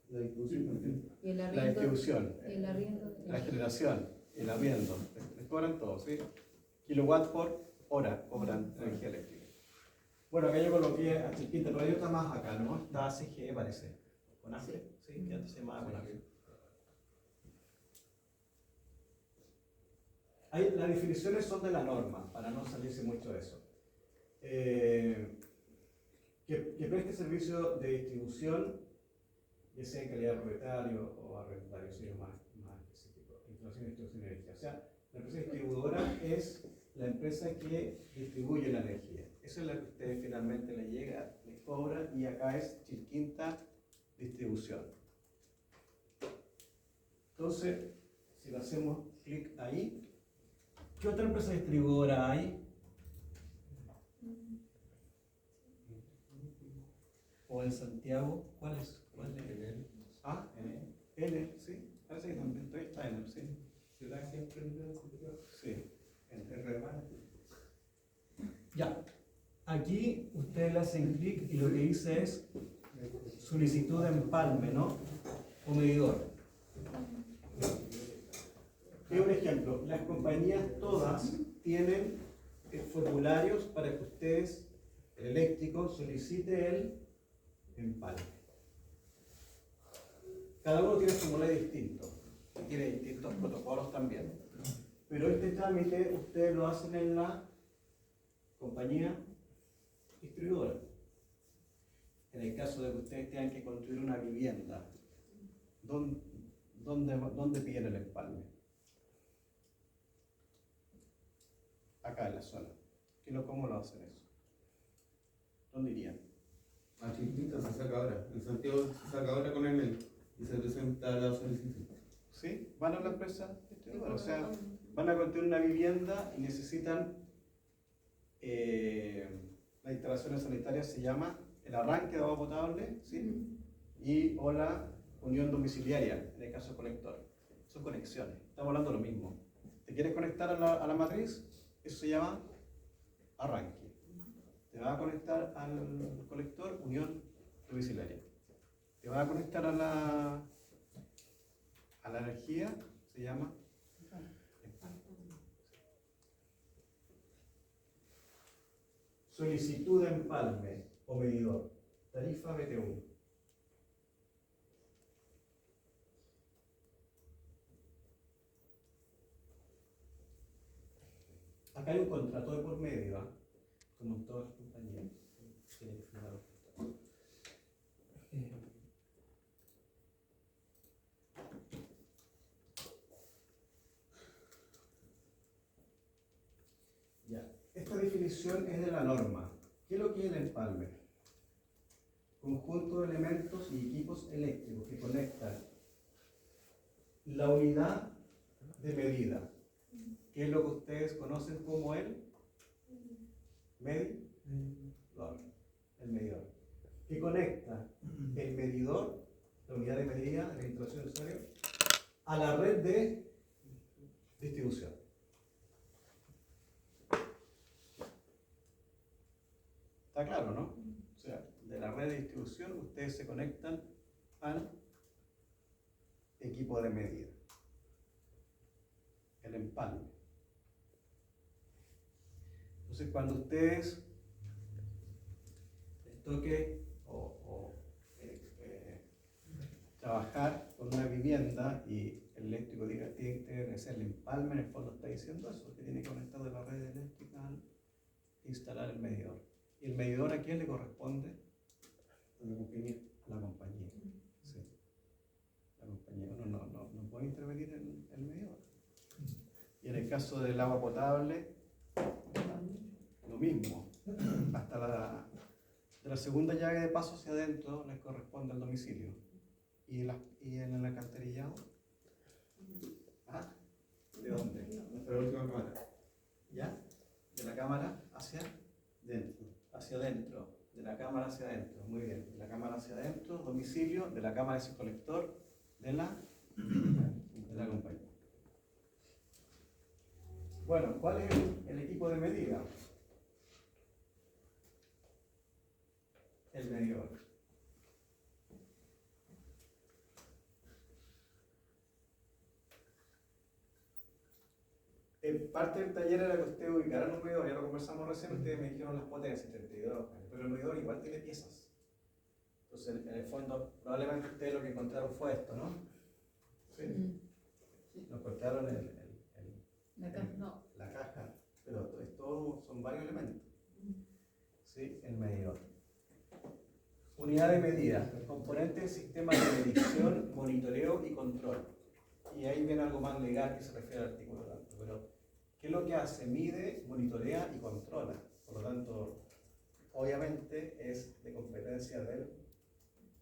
[SPEAKER 7] La distribución también.
[SPEAKER 4] Y el
[SPEAKER 1] La
[SPEAKER 4] arriendo.
[SPEAKER 1] distribución,
[SPEAKER 4] Y el arriendo.
[SPEAKER 1] la generación, el arriendo, les cobran todo, ¿sí? Kilowatt por hora cobran energía eléctrica. Bueno, acá yo coloqué a Chiquita, pero hay otra más acá, ¿no? Está CGE parece. ¿Con AFE? Sí, que antes se llamaba con AFE. Las definiciones son de la norma, para no salirse mucho de eso. Que preste servicio de distribución, ya sea en calidad de propietario o arrendatario, sería más específico. Instalación y distribución de energía. O sea, la empresa distribuidora es la empresa que distribuye la energía. Eso es lo que ustedes finalmente les llega, les cobran, y acá es Chilquinta Distribución. Entonces, si le hacemos clic ahí, ¿qué otra empresa distribuidora hay? ¿O en Santiago? ¿Cuál es? Ah, N, sí. Parece que también está N, sí.
[SPEAKER 3] Ciudad siempre superior.
[SPEAKER 1] Sí,
[SPEAKER 3] Entre hermanos.
[SPEAKER 1] ya. Aquí ustedes le hacen clic y lo que dice es solicitud de empalme, ¿no? O medidor. Es un ejemplo. Las compañías todas tienen formularios para que ustedes, el eléctrico, solicite el empalme. Cada uno tiene formulario distinto. Tiene distintos protocolos también. Pero este trámite ustedes lo hacen en la compañía distribuidora. En el caso de que ustedes tengan que construir una vivienda, ¿dónde piden el empalme? Acá en la zona. ¿Cómo lo hacen eso? ¿Dónde irían?
[SPEAKER 7] A Chiquita se saca ahora. En Santiago se saca ahora con el mail y se presenta la solicitud.
[SPEAKER 1] ¿Sí? Van a la empresa distribuidora. O sea, van a construir una vivienda y necesitan las instalaciones sanitarias, se llama el arranque de agua potable, ¿sí? Y o la unión domiciliaria, en el caso colector. Son conexiones, estamos hablando de lo mismo. ¿Te quieres conectar a la matriz? Eso se llama arranque. Te vas a conectar al colector, unión domiciliaria. Te vas a conectar a la energía, se llama empalme. Solicitud de empalme o medidor. Tarifa BT1. Acá hay un contrato de por medio, ¿eh? Como en todas las compañías. Tienen que firmar un contrato. Ya. Esta definición es de la norma. ¿Qué es lo que es el empalme? Conjunto de elementos y equipos eléctricos que conectan la unidad de medida, que es lo que ustedes conocen como el medidor. El medidor. Que conecta el medidor, la unidad de medida de la instalación del usuario, a la red de distribución. ¿Está claro, no? O sea, de la red red de distribución, ustedes se conectan al equipo de medida, el empalme. Entonces, cuando ustedes les toque trabajar con una vivienda y el eléctrico diga tiene que ser el empalme, en el fondo está diciendo eso, que tiene que conectar de la red eléctrica al instalar el medidor. ¿Y el medidor a quién le corresponde?
[SPEAKER 7] A la compañía.
[SPEAKER 1] A la compañía. Sí. La compañía. Uno no puede intervenir en el medidor. Y en el caso del agua potable, lo mismo. Hasta de la segunda llave de paso hacia adentro les corresponde al domicilio. ¿Y en el alcantarillado? ¿Ah? ¿De dónde?
[SPEAKER 7] Hasta la última cámara.
[SPEAKER 1] ¿Ya? De la cámara hacia
[SPEAKER 7] Dentro.
[SPEAKER 1] hacia adentro, de la cámara hacia adentro, muy bien, de la cámara hacia adentro, domicilio, de la cámara hacia el colector, de la compañía. Bueno, ¿cuál es el equipo de medida? El medidor. Parte del taller era que ustedes ubicaran un medidor, ya lo conversamos recién, ustedes me dijeron las potencias, 32, pero el medidor igual tiene piezas. Entonces, en el fondo, probablemente ustedes lo que encontraron fue esto, ¿no? Sí. Nos encontraron la caja, pero esto son varios elementos. ¿Sí? El medidor. Unidad de medida, componente del sistema de medición, monitoreo y control. Y ahí viene algo más legal que se refiere al artículo tanto, pero ¿qué es lo que hace? Mide, monitorea y controla. Por lo tanto, obviamente es de competencia del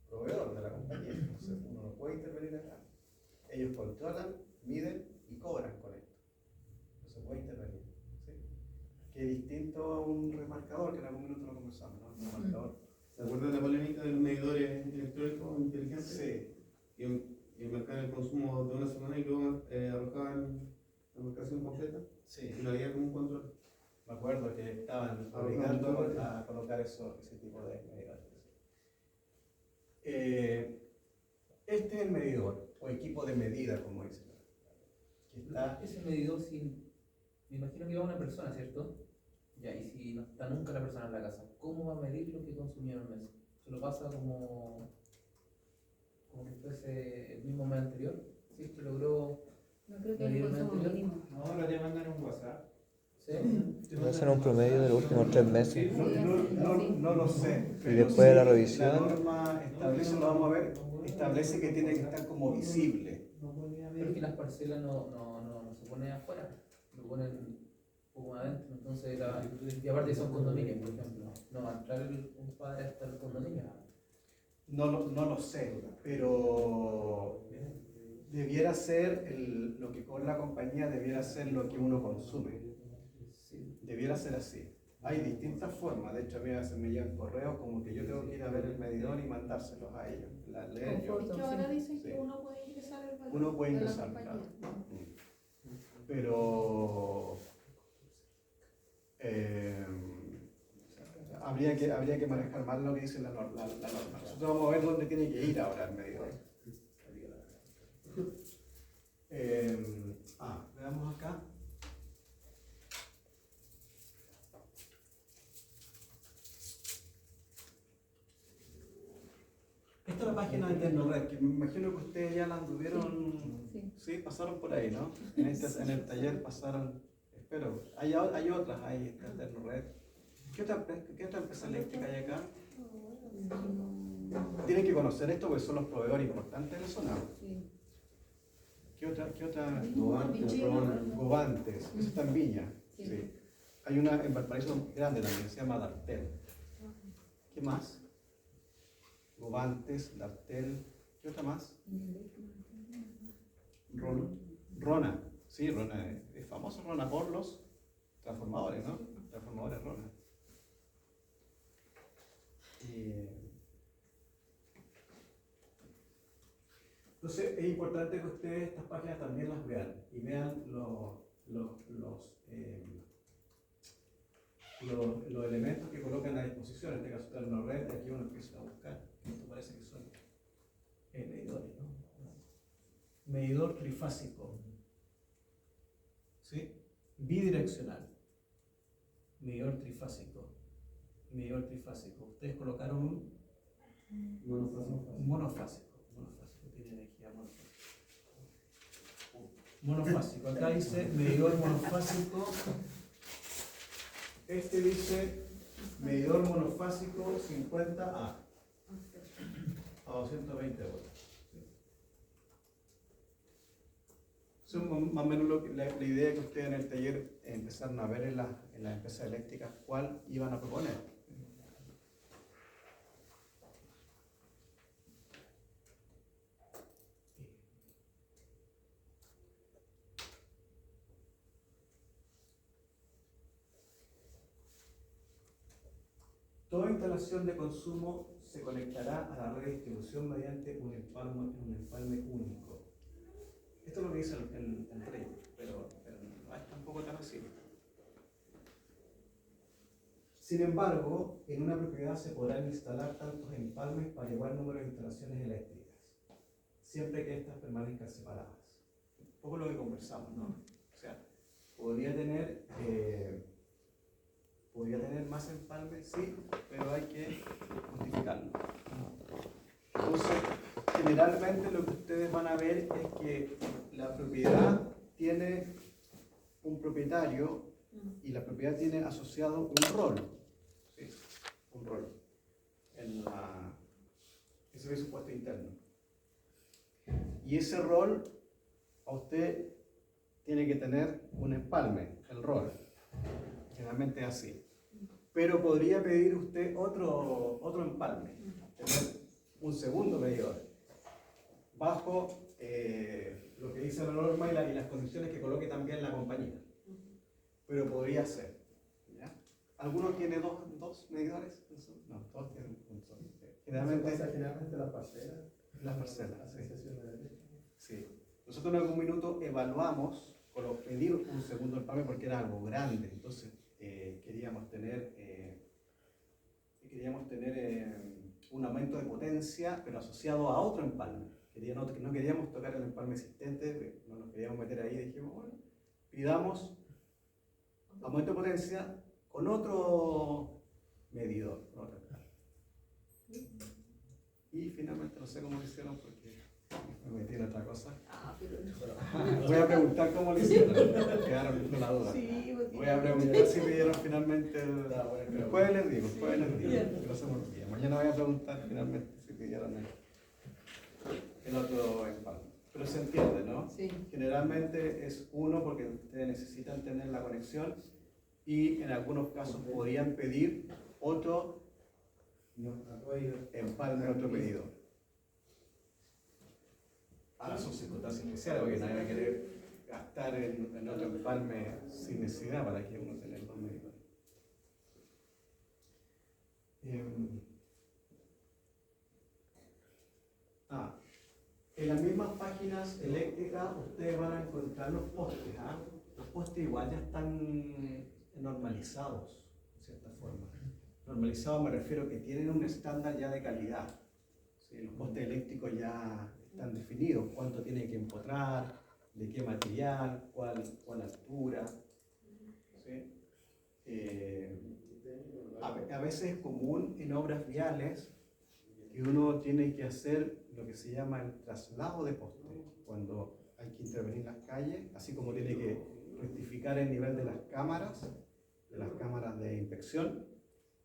[SPEAKER 1] proveedor de la compañía. Entonces, uno no puede intervenir acá. Ellos controlan, miden y cobran con esto. No se puede intervenir. ¿Sí? Que es distinto a un remarcador, que en algún minuto lo conversamos, ¿no? Un remarcador.
[SPEAKER 7] ¿Se acuerdan de la polémica de los medidores electrónicos inteligentes?
[SPEAKER 1] Sí.
[SPEAKER 7] Y marcaban el consumo de una semana y luego arrojaban la marcación completa.
[SPEAKER 1] Sí.
[SPEAKER 7] Y no había como un control.
[SPEAKER 1] Me acuerdo que estaban obligando a colocar ese tipo de medidores. Este es el medidor, o equipo de medida, como dicen. Que está,
[SPEAKER 6] Ese medidor, me imagino que va una persona, ¿cierto? Ya, y si no está nunca la persona en la casa, ¿cómo va a medir lo que consumió en el mes? ¿Se lo pasa como que fuese el mismo mes anterior? Si es que logró
[SPEAKER 4] No creo que
[SPEAKER 6] medir
[SPEAKER 4] haya
[SPEAKER 6] el mes
[SPEAKER 4] consumo
[SPEAKER 6] anterior.
[SPEAKER 4] mínimo.
[SPEAKER 3] Ahora te mandan un WhatsApp.
[SPEAKER 6] ¿Sí?
[SPEAKER 8] Va a ser un promedio de los últimos 3 meses.
[SPEAKER 1] no lo sé.
[SPEAKER 8] Y después de la
[SPEAKER 1] sí,
[SPEAKER 8] revisión.
[SPEAKER 1] La norma establece, lo vamos a ver, establece que tiene que estar como visible.
[SPEAKER 6] Pero es que las parcelas no se ponen afuera, lo ponen un poco más adentro. Entonces, y aparte son condominios, por ejemplo. No va a entrar un padre hasta el condominio.
[SPEAKER 1] No lo sé, pero debiera ser lo que con la compañía debiera ser lo que uno consume.
[SPEAKER 6] Sí.
[SPEAKER 1] Debiera ser así. Hay distintas formas, de hecho a mí a veces me llegan correos como que yo tengo que ir a ver el medidor y mandárselos a ellos, leer yo.
[SPEAKER 2] Es que ahora dicen
[SPEAKER 1] Sí.
[SPEAKER 2] que uno puede ingresar el valor
[SPEAKER 1] Uno puede
[SPEAKER 2] de la
[SPEAKER 1] ingresar,
[SPEAKER 2] compañía.
[SPEAKER 1] claro. Pero habría que manejar más lo que dice la norma. Nosotros vamos a ver dónde tiene que ir ahora el medidor. Veamos acá. Esta es la página de Tecnored, que me imagino que ustedes ya la anduvieron, sí, pasaron por ahí, ¿no? En el taller pasaron, espero, hay otras, ahí está Tecnored. ¿Qué otra empresa eléctrica hay acá? Tienen que conocer esto porque son los proveedores importantes de la zona.
[SPEAKER 4] Sí.
[SPEAKER 1] ¿Qué otra?
[SPEAKER 7] Gobantes, Rona.
[SPEAKER 1] Gobantes, eso está en Viña.
[SPEAKER 4] Sí.
[SPEAKER 1] Sí. Hay una en Valparaíso grande también, se llama Dartel. ¿Qué más? Gobantes, Dartel. ¿Qué otra más? Rona. Sí, Rona es famoso Rona por los transformadores, ¿no? Transformadores Rona. Entonces es importante que ustedes estas páginas también las vean y vean los elementos que colocan a disposición, en este caso está en una red, y aquí uno empieza a buscar. Esto parece que son medidores, ¿no? Medidor trifásico, ¿sí? Bidireccional, medidor trifásico, medidor trifásico. Ustedes colocaron un monofásico, tiene energía monofásico. Acá dice medidor monofásico. Este dice medidor monofásico 50A a 220 volts. Eso es más o menos la idea que ustedes en el taller empezaron a ver en las empresas eléctricas cuál iban a proponer. Toda instalación de consumo se conectará a la red de distribución mediante un empalme único. Esto es lo que dice el trade, pero no es tampoco tan así. Sin embargo, en una propiedad se podrán instalar tantos empalmes para igual número de instalaciones eléctricas, siempre que éstas permanezcan separadas. Un poco lo que conversamos, ¿no? O sea, podría tener más empalmes, sí, pero hay que justificarlo. Entonces, generalmente lo que ustedes van a ver es que la propiedad tiene un propietario y la propiedad tiene asociado un rol. ¿Sí? Un rol. En el servicio puesto interno. Y ese rol, a usted tiene que tener un empalme, el rol. Generalmente es así. Pero podría pedir usted otro empalme, tener un segundo medidor, bajo lo que dice la norma y las condiciones que coloque también la compañía. Pero podría ser. ¿Ya? ¿Alguno tiene dos medidores? No, todos tienen un solo.
[SPEAKER 5] Generalmente las parcelas.
[SPEAKER 1] Las parcelas, sí.
[SPEAKER 5] Asociaciones de ley.
[SPEAKER 1] Sí. Nosotros en algún minuto evaluamos pedir un segundo empalme porque era algo grande, entonces queríamos tener un aumento de potencia, pero asociado a otro empalme. No queríamos tocar el empalme existente, no nos queríamos meter ahí, dijimos, bueno, pidamos aumento de potencia con otro medidor, con otro empalme. Y finalmente no sé cómo lo hicieron porque me metí en otra cosa. Voy a preguntar cómo lo hicieron, quedaron con la duda.
[SPEAKER 2] Sí,
[SPEAKER 1] Voy a preguntar si pidieron finalmente el jueves les digo, que no se me olvida. Mañana voy a preguntar finalmente si pidieron el otro empalme. Pero se entiende, ¿no?
[SPEAKER 2] Sí.
[SPEAKER 1] Generalmente es uno porque ustedes necesitan tener la conexión y en algunos casos podrían pedir otro empalme, otro pedido. Ahora son circunstancias especiales porque nadie va a querer gastar en otro empalme sin necesidad para que uno tenga dos medidores. En las mismas páginas eléctricas ustedes van a encontrar los postes. Los postes igual ya están normalizados, de cierta forma. Normalizados me refiero que tienen un estándar ya de calidad. ¿Sí? Los postes eléctricos ya están definidos, cuánto tiene que empotrar, de qué material, cuál altura. ¿Sí? A veces es común en obras viales que uno tiene que hacer lo que se llama el traslado de poste, cuando hay que intervenir en las calles, así como tiene que rectificar el nivel de las cámaras de inspección,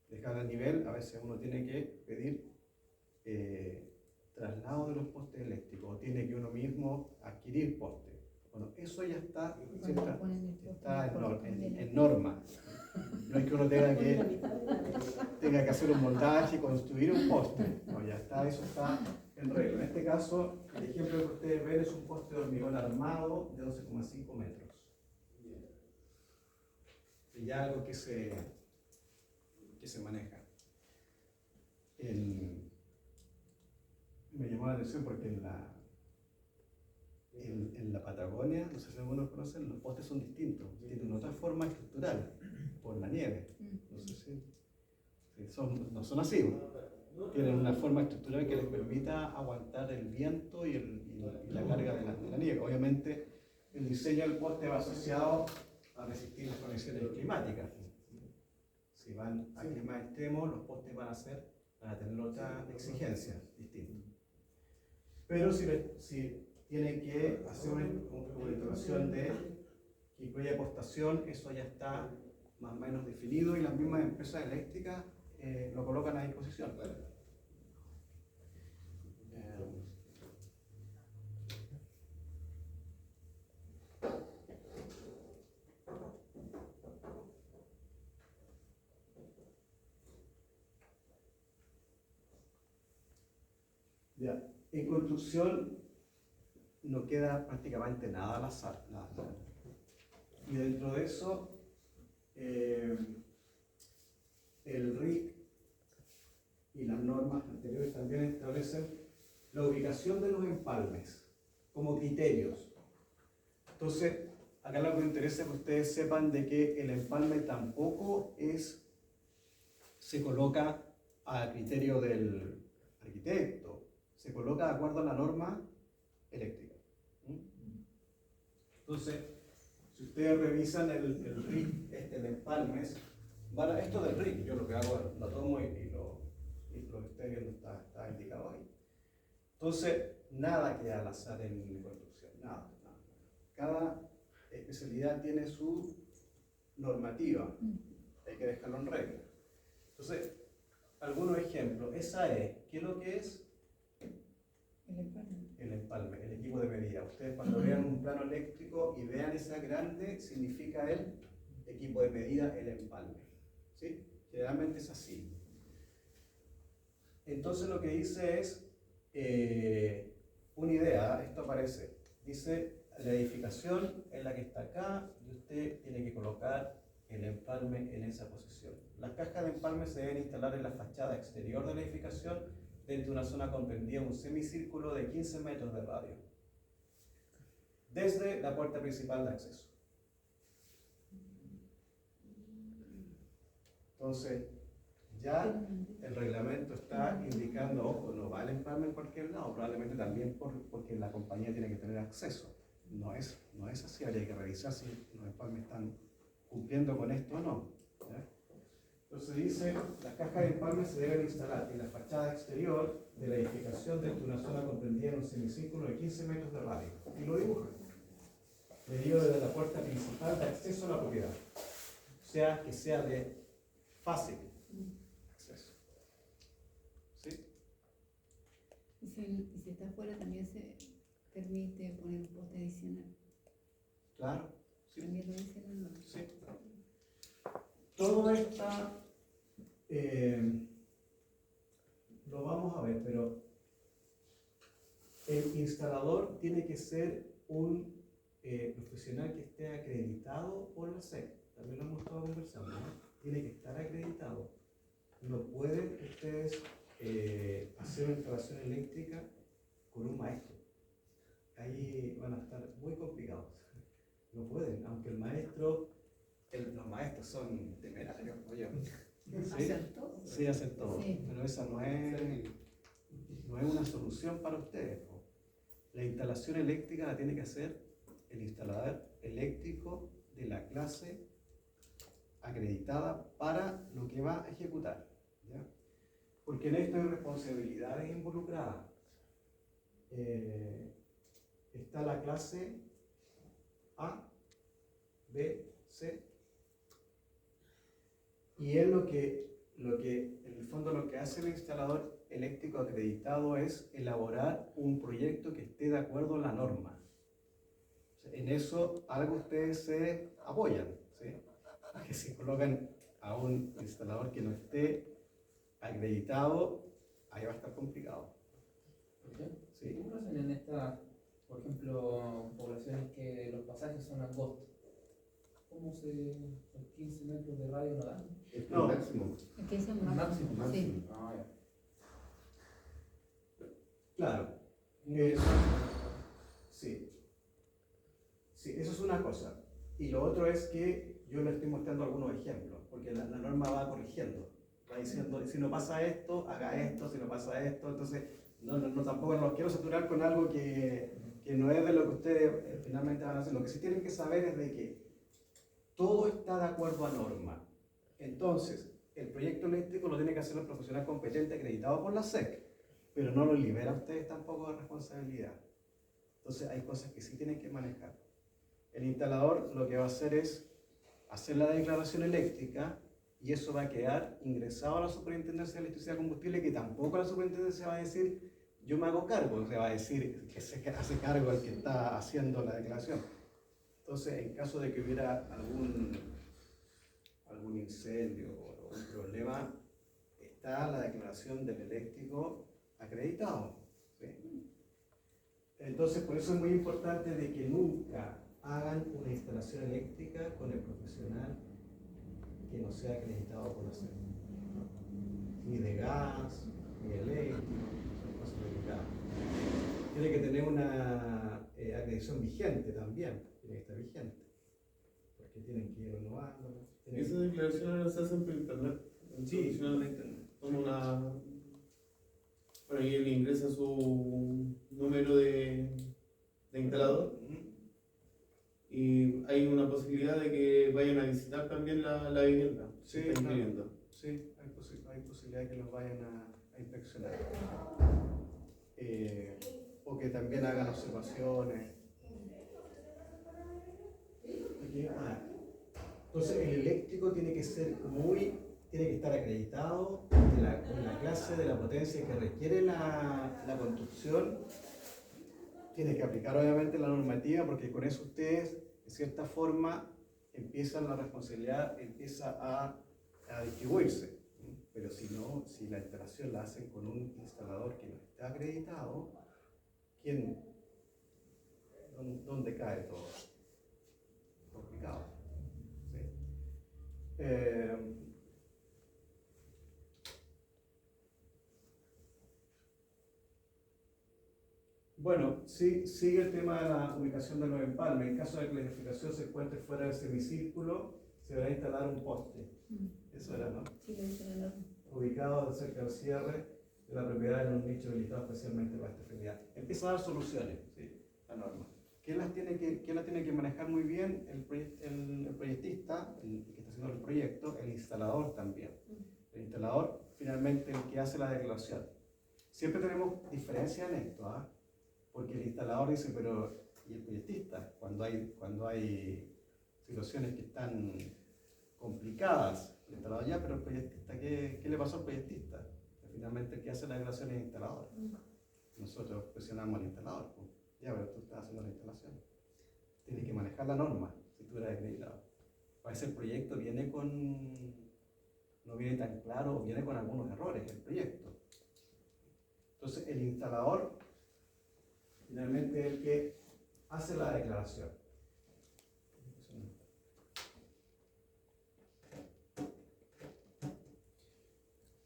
[SPEAKER 1] dejar el nivel, a veces uno tiene que pedir traslado de los postes eléctricos, o tiene que uno mismo adquirir postes. Bueno, eso ya está en norma. No es que uno tenga que hacer un montaje y construir un poste. No, ya está, eso está en regla. En este caso, el ejemplo que ustedes ven es un poste de hormigón armado de 12,5 metros. Y ya algo que se maneja. Me llamó la atención porque en la Patagonia, no sé si algunos conocen, los postes son distintos, tienen otra forma estructural por la nieve. Entonces, no son así. Tienen una forma estructural que les permita aguantar el viento y la carga de la nieve. Obviamente, el diseño del poste va asociado a resistir las condiciones climáticas. Si van a clima extremo, los postes van a tener otra exigencia distinta. Pero si tienen que hacer una instalación que incluya postación, eso ya está más o menos definido y las mismas empresas eléctricas lo colocan a disposición. Ya. En construcción no queda prácticamente nada al azar. Nada. Y dentro de eso, el RIC y las normas anteriores también establecen la ubicación de los empalmes como criterios. Entonces, acá lo que me interesa es que ustedes sepan de que el empalme tampoco se coloca a criterio del arquitecto, se coloca de acuerdo a la norma eléctrica. Entonces, si ustedes revisan el RIC, de empalmes, esto del RIC, yo lo que hago lo tomo y lo que ustedes viendo está indicado ahí. Entonces, nada queda al azar en construcción, nada. Cada especialidad tiene su normativa, hay que dejarlo en regla. Entonces, algunos ejemplos. Esa es, ¿qué es lo que es? El empalme, el equipo de medida. Ustedes cuando vean un plano eléctrico y vean esa grande, significa el equipo de medida, el empalme. ¿Sí? Generalmente es así. Entonces lo que dice es una idea, esto aparece, dice la edificación es la que está acá y usted tiene que colocar el empalme en esa posición. Las cajas de empalme se deben instalar en la fachada exterior de la edificación dentro de una zona comprendida en un semicírculo de 15 metros de radio, desde la puerta principal de acceso. Entonces, ya el reglamento está indicando, ojo, no va el empalme en cualquier lado, probablemente también porque la compañía tiene que tener acceso. No es así, habría que revisar si los empalmes están cumpliendo con esto o no. ¿Ya? Entonces dice, las cajas de empalme se deben instalar en la fachada exterior de la edificación dentro de una zona comprendida en un semicírculo de 15 metros de radio. Y lo dibujan. Medido desde la puerta principal de acceso a la propiedad. O sea, que sea de fácil acceso. ¿Sí?
[SPEAKER 4] Y si está afuera también se permite poner un poste adicional.
[SPEAKER 1] Claro. Sí.
[SPEAKER 4] También lo dice la norma.
[SPEAKER 1] Sí. Todo esto lo vamos a ver, pero el instalador tiene que ser un profesional que esté acreditado por la SEC. También lo hemos estado conversando, ¿no? Tiene que estar acreditado. No pueden ustedes hacer una instalación eléctrica con un maestro. Ahí van a estar muy complicados. No pueden, aunque el maestro, los maestros son temerarios, oye.
[SPEAKER 4] ¿Hacen todo?
[SPEAKER 1] Sí, hacen todo.
[SPEAKER 4] Sí.
[SPEAKER 1] Pero esa no es una solución para ustedes. ¿No? La instalación eléctrica la tiene que hacer el instalador eléctrico de la clase acreditada para lo que va a ejecutar. ¿Ya? Porque en esto hay responsabilidades involucradas. Está la clase A, B, C. Y es lo que en el fondo lo que hace el instalador eléctrico acreditado es elaborar un proyecto que esté de acuerdo a la norma. O sea, en eso algo ustedes se apoyan, ¿sí? Que si colocan a un instalador que no esté acreditado, ahí va a estar complicado. ¿Sí?
[SPEAKER 6] ¿Cómo hacen en estas, por ejemplo, poblaciones que los pasajes son angostos? ¿Cómo los 15 metros de radio no dan?
[SPEAKER 1] No.
[SPEAKER 7] Máximo.
[SPEAKER 4] Es que ese es
[SPEAKER 6] Máximo.
[SPEAKER 4] máximo. Sí.
[SPEAKER 6] Ah, ya.
[SPEAKER 1] Claro. Sí. Sí, eso es una cosa. Y lo otro es que yo les estoy mostrando algunos ejemplos. porque la norma va corrigiendo, va diciendo, si no pasa esto, haga esto, si no pasa esto, entonces tampoco los quiero saturar con algo que no es de lo que ustedes finalmente van a hacer. Lo que sí tienen que saber es de que todo está de acuerdo a norma. Entonces, el proyecto eléctrico lo tiene que hacer el profesional competente acreditado por la SEC, pero no lo libera a ustedes tampoco de responsabilidad. Entonces, hay cosas que sí tienen que manejar. El instalador lo que va a hacer es hacer la declaración eléctrica y eso va a quedar ingresado a la Superintendencia de Electricidad y Combustible, que tampoco la Superintendencia va a decir yo me hago cargo, se va a decir que se hace cargo el que está haciendo la declaración. Entonces, en caso de que hubiera algún incendio o un problema, está la declaración del eléctrico acreditado, ¿sí? Entonces, por eso es muy importante de que nunca hagan una instalación eléctrica con el profesional que no sea acreditado por la SEC. Ni de gas, ni eléctrico, son cosas delicadas. Tiene que tener una acreditación vigente también, tiene que estar vigente, porque tienen que ir renovándola.
[SPEAKER 7] Esas declaraciones las hacen por internet.
[SPEAKER 1] Sí,
[SPEAKER 7] Por internet. Toma una. Bueno, y él ingresa su número de instalador. Y hay una posibilidad de que vayan a visitar también la vivienda.
[SPEAKER 1] Sí,
[SPEAKER 7] que están
[SPEAKER 1] claro.
[SPEAKER 7] viviendo.
[SPEAKER 1] Sí, hay posibilidad de que los vayan a inspeccionar. O que también hagan observaciones. Entonces el eléctrico tiene que estar acreditado en la clase de la potencia que requiere la construcción. Tiene que aplicar obviamente la normativa, porque con eso ustedes, de cierta forma, la responsabilidad empieza a distribuirse. Pero si la instalación la hacen con un instalador que no está acreditado, ¿dónde cae todo? Complicado. ¿Sí? Bueno, sí, sigue el tema de la ubicación de los empalmes. En caso de que la edificación se encuentre fuera del semicírculo, se deberá instalar un poste. Eso era, ¿no?
[SPEAKER 4] Sí, lo dice la norma.
[SPEAKER 1] Ubicado cerca del cierre de la propiedad en un nicho habilitado especialmente para esta finalidad. Empieza a dar soluciones, ¿sí? La norma. ¿Quién la tiene que manejar muy bien? El proyectista, el que está haciendo el proyecto, el instalador también. El instalador, finalmente, el que hace la declaración. Siempre tenemos diferencias en esto, ¿ah? Porque el instalador dice, pero ¿y el proyectista? Cuando hay situaciones que están complicadas, el instalador ya, pero el proyectista, ¿qué le pasó al proyectista? Que finalmente el que hace la declaración es el instalador. Nosotros presionamos al instalador, pues. Ya, pero tú estás haciendo la instalación. Tienes que manejar la norma, si tú eres acreditado. A veces el proyecto no viene tan claro, o viene con algunos errores el proyecto. Entonces el instalador finalmente es el que hace la declaración.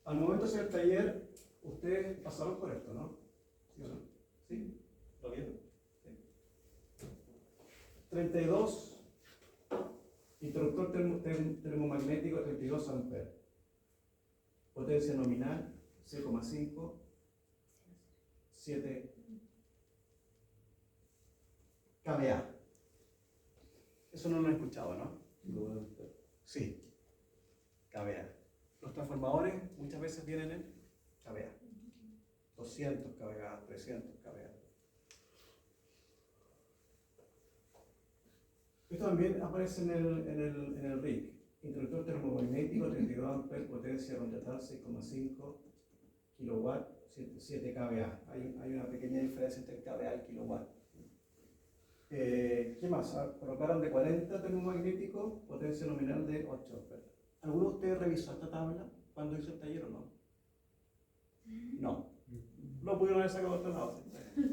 [SPEAKER 1] Al momento de hacer el taller, ustedes pasaron por esto, ¿no? ¿Sí o no? ¿Sí? ¿Lo vieron? Sí. 32, interruptor termomagnético 32 amperes. Potencia nominal 6,5, 7 kVA. Eso no lo he escuchado, ¿no? Sí, kVA. Los transformadores muchas veces vienen en kVA. 200 kVA, 300 kVA. Esto también aparece en el RIC. Interruptor termomagnético, 32 amperes, potencia contratada 6,5 kW, 7 kVA. Hay una pequeña diferencia entre el kVA y el kilowatt. ¿Qué más? Colocaron de 40 termomagnéticos, potencia nominal de 8 amperes. ¿Alguno de ustedes revisó esta tabla cuando hizo el taller o no? No. No pudieron haber sacado otro lado.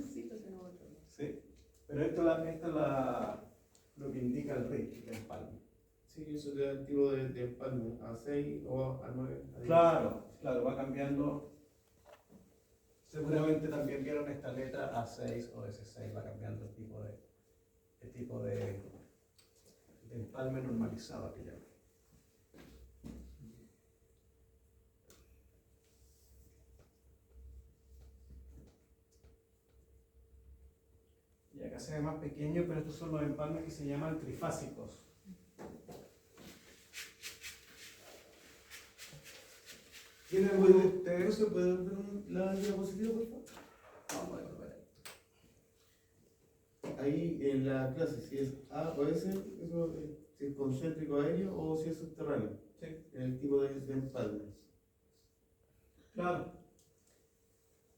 [SPEAKER 2] Sí, porque no otro.
[SPEAKER 1] Sí. Pero esto es lo que indica el RIC, el empalme.
[SPEAKER 7] Sí, eso te da el tipo de empalme, a 6 o a 9. A 10.
[SPEAKER 1] Claro, va cambiando. Seguramente también vieron esta letra A6 o S6, va cambiando el tipo de empalme normalizado que llaman. acá se ve más pequeño, pero estos son los empalmes que se llaman trifásicos. ¿Quién es de ustedes?
[SPEAKER 7] ¿Se puede ver la diapositiva, por favor?
[SPEAKER 1] Vamos a ver.
[SPEAKER 7] Ahí en la clase, si es A o S, eso, si es concéntrico aéreo o si es subterráneo.
[SPEAKER 1] Sí.
[SPEAKER 7] El tipo de empalme.
[SPEAKER 1] Claro.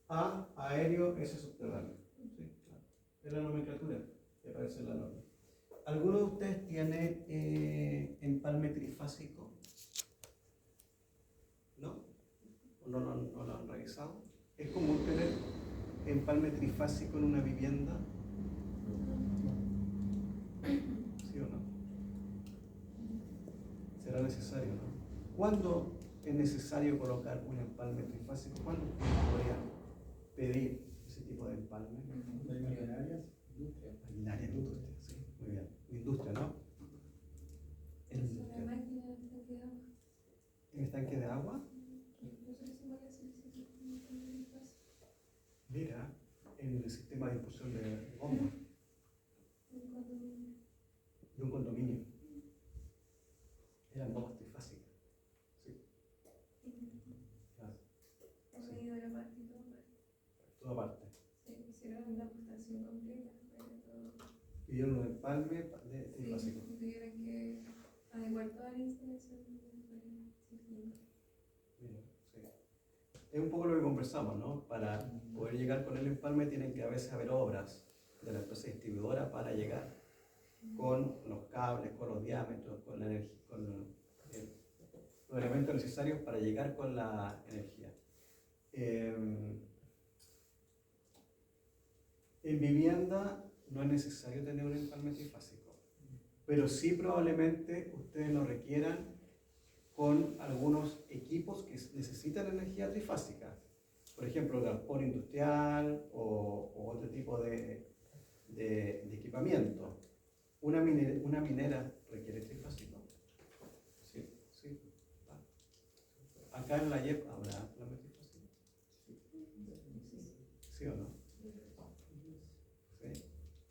[SPEAKER 1] A, aéreo, S, subterráneo. Sí, claro. Es la nomenclatura que aparece en la norma. ¿Alguno de ustedes tiene empalme trifásico? ¿No? ¿O no lo han revisado? ¿Es común tener empalme trifásico en una vivienda? ¿Sí o no? Será necesario, ¿no? ¿Cuándo es necesario colocar un empalme trifásico? ¿Cuándo usted podría pedir ese tipo de empalme?
[SPEAKER 6] Maquinarias, industria.
[SPEAKER 1] Maquinaria, industria, sí, muy bien. Industria, ¿no? En
[SPEAKER 2] La
[SPEAKER 1] industria.
[SPEAKER 2] máquina está quedando.
[SPEAKER 1] ¿En estanque de agua? Mira, en el sistema de difusión de bombas de un condominio. Eran bombas trifásicas. Sí. Claro. Toda parte.
[SPEAKER 2] Hicieron la apostación completa para todo.
[SPEAKER 1] Pidieron un empalme trifásico.
[SPEAKER 2] Sí, tuvieron que adecuar toda la instalación
[SPEAKER 1] Mira, sí. Es un poco lo que conversamos, ¿no? Para poder llegar con el empalme tienen que a veces haber obras de la empresa distribuidora para llegar con los cables, con los diámetros, con la energía, con los elementos necesarios para llegar con la energía. En vivienda no es necesario tener un empalme trifásico, pero sí probablemente ustedes lo requieran con algunos equipos que necesitan energía trifásica. Por ejemplo, transporte industrial o otro tipo de equipamiento. Una minera requiere trifásico. Sí, sí. Acá en la YEP habrá empalme trifásico. ¿Sí o no? Sí.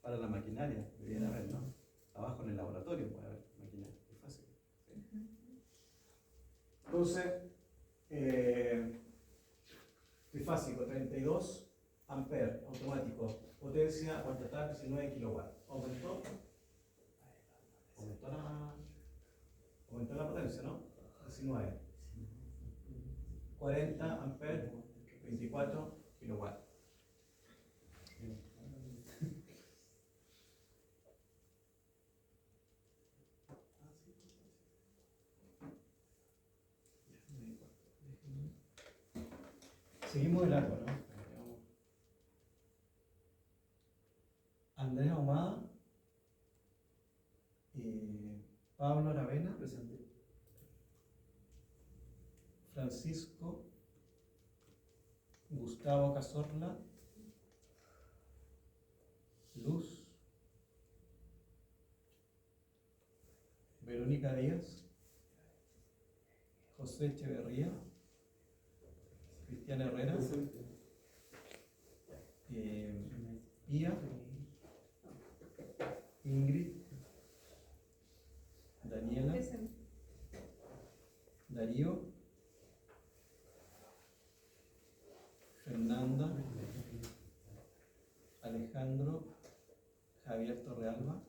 [SPEAKER 1] Para la maquinaria debería haber, ¿no? Abajo en el laboratorio puede haber maquinaria trifásica. ¿Sí? Entonces, trifásico, 32 amperes, automático, potencia total 19 kilowatts. ¿Aumentó? Aumentó la potencia, ¿no? 19. 40 amperes, 24 kilowatts. Seguimos el largo, ¿no? Andrés Ahumada, Pablo Aravena,
[SPEAKER 6] Presente.
[SPEAKER 1] Francisco, Gustavo Cazorla, Luz, Verónica Díaz, José Echeverría, Cristian Herrera, Pía, Ingrid, Daniela, Darío, Fernanda, Alejandro, Javier Torrealba,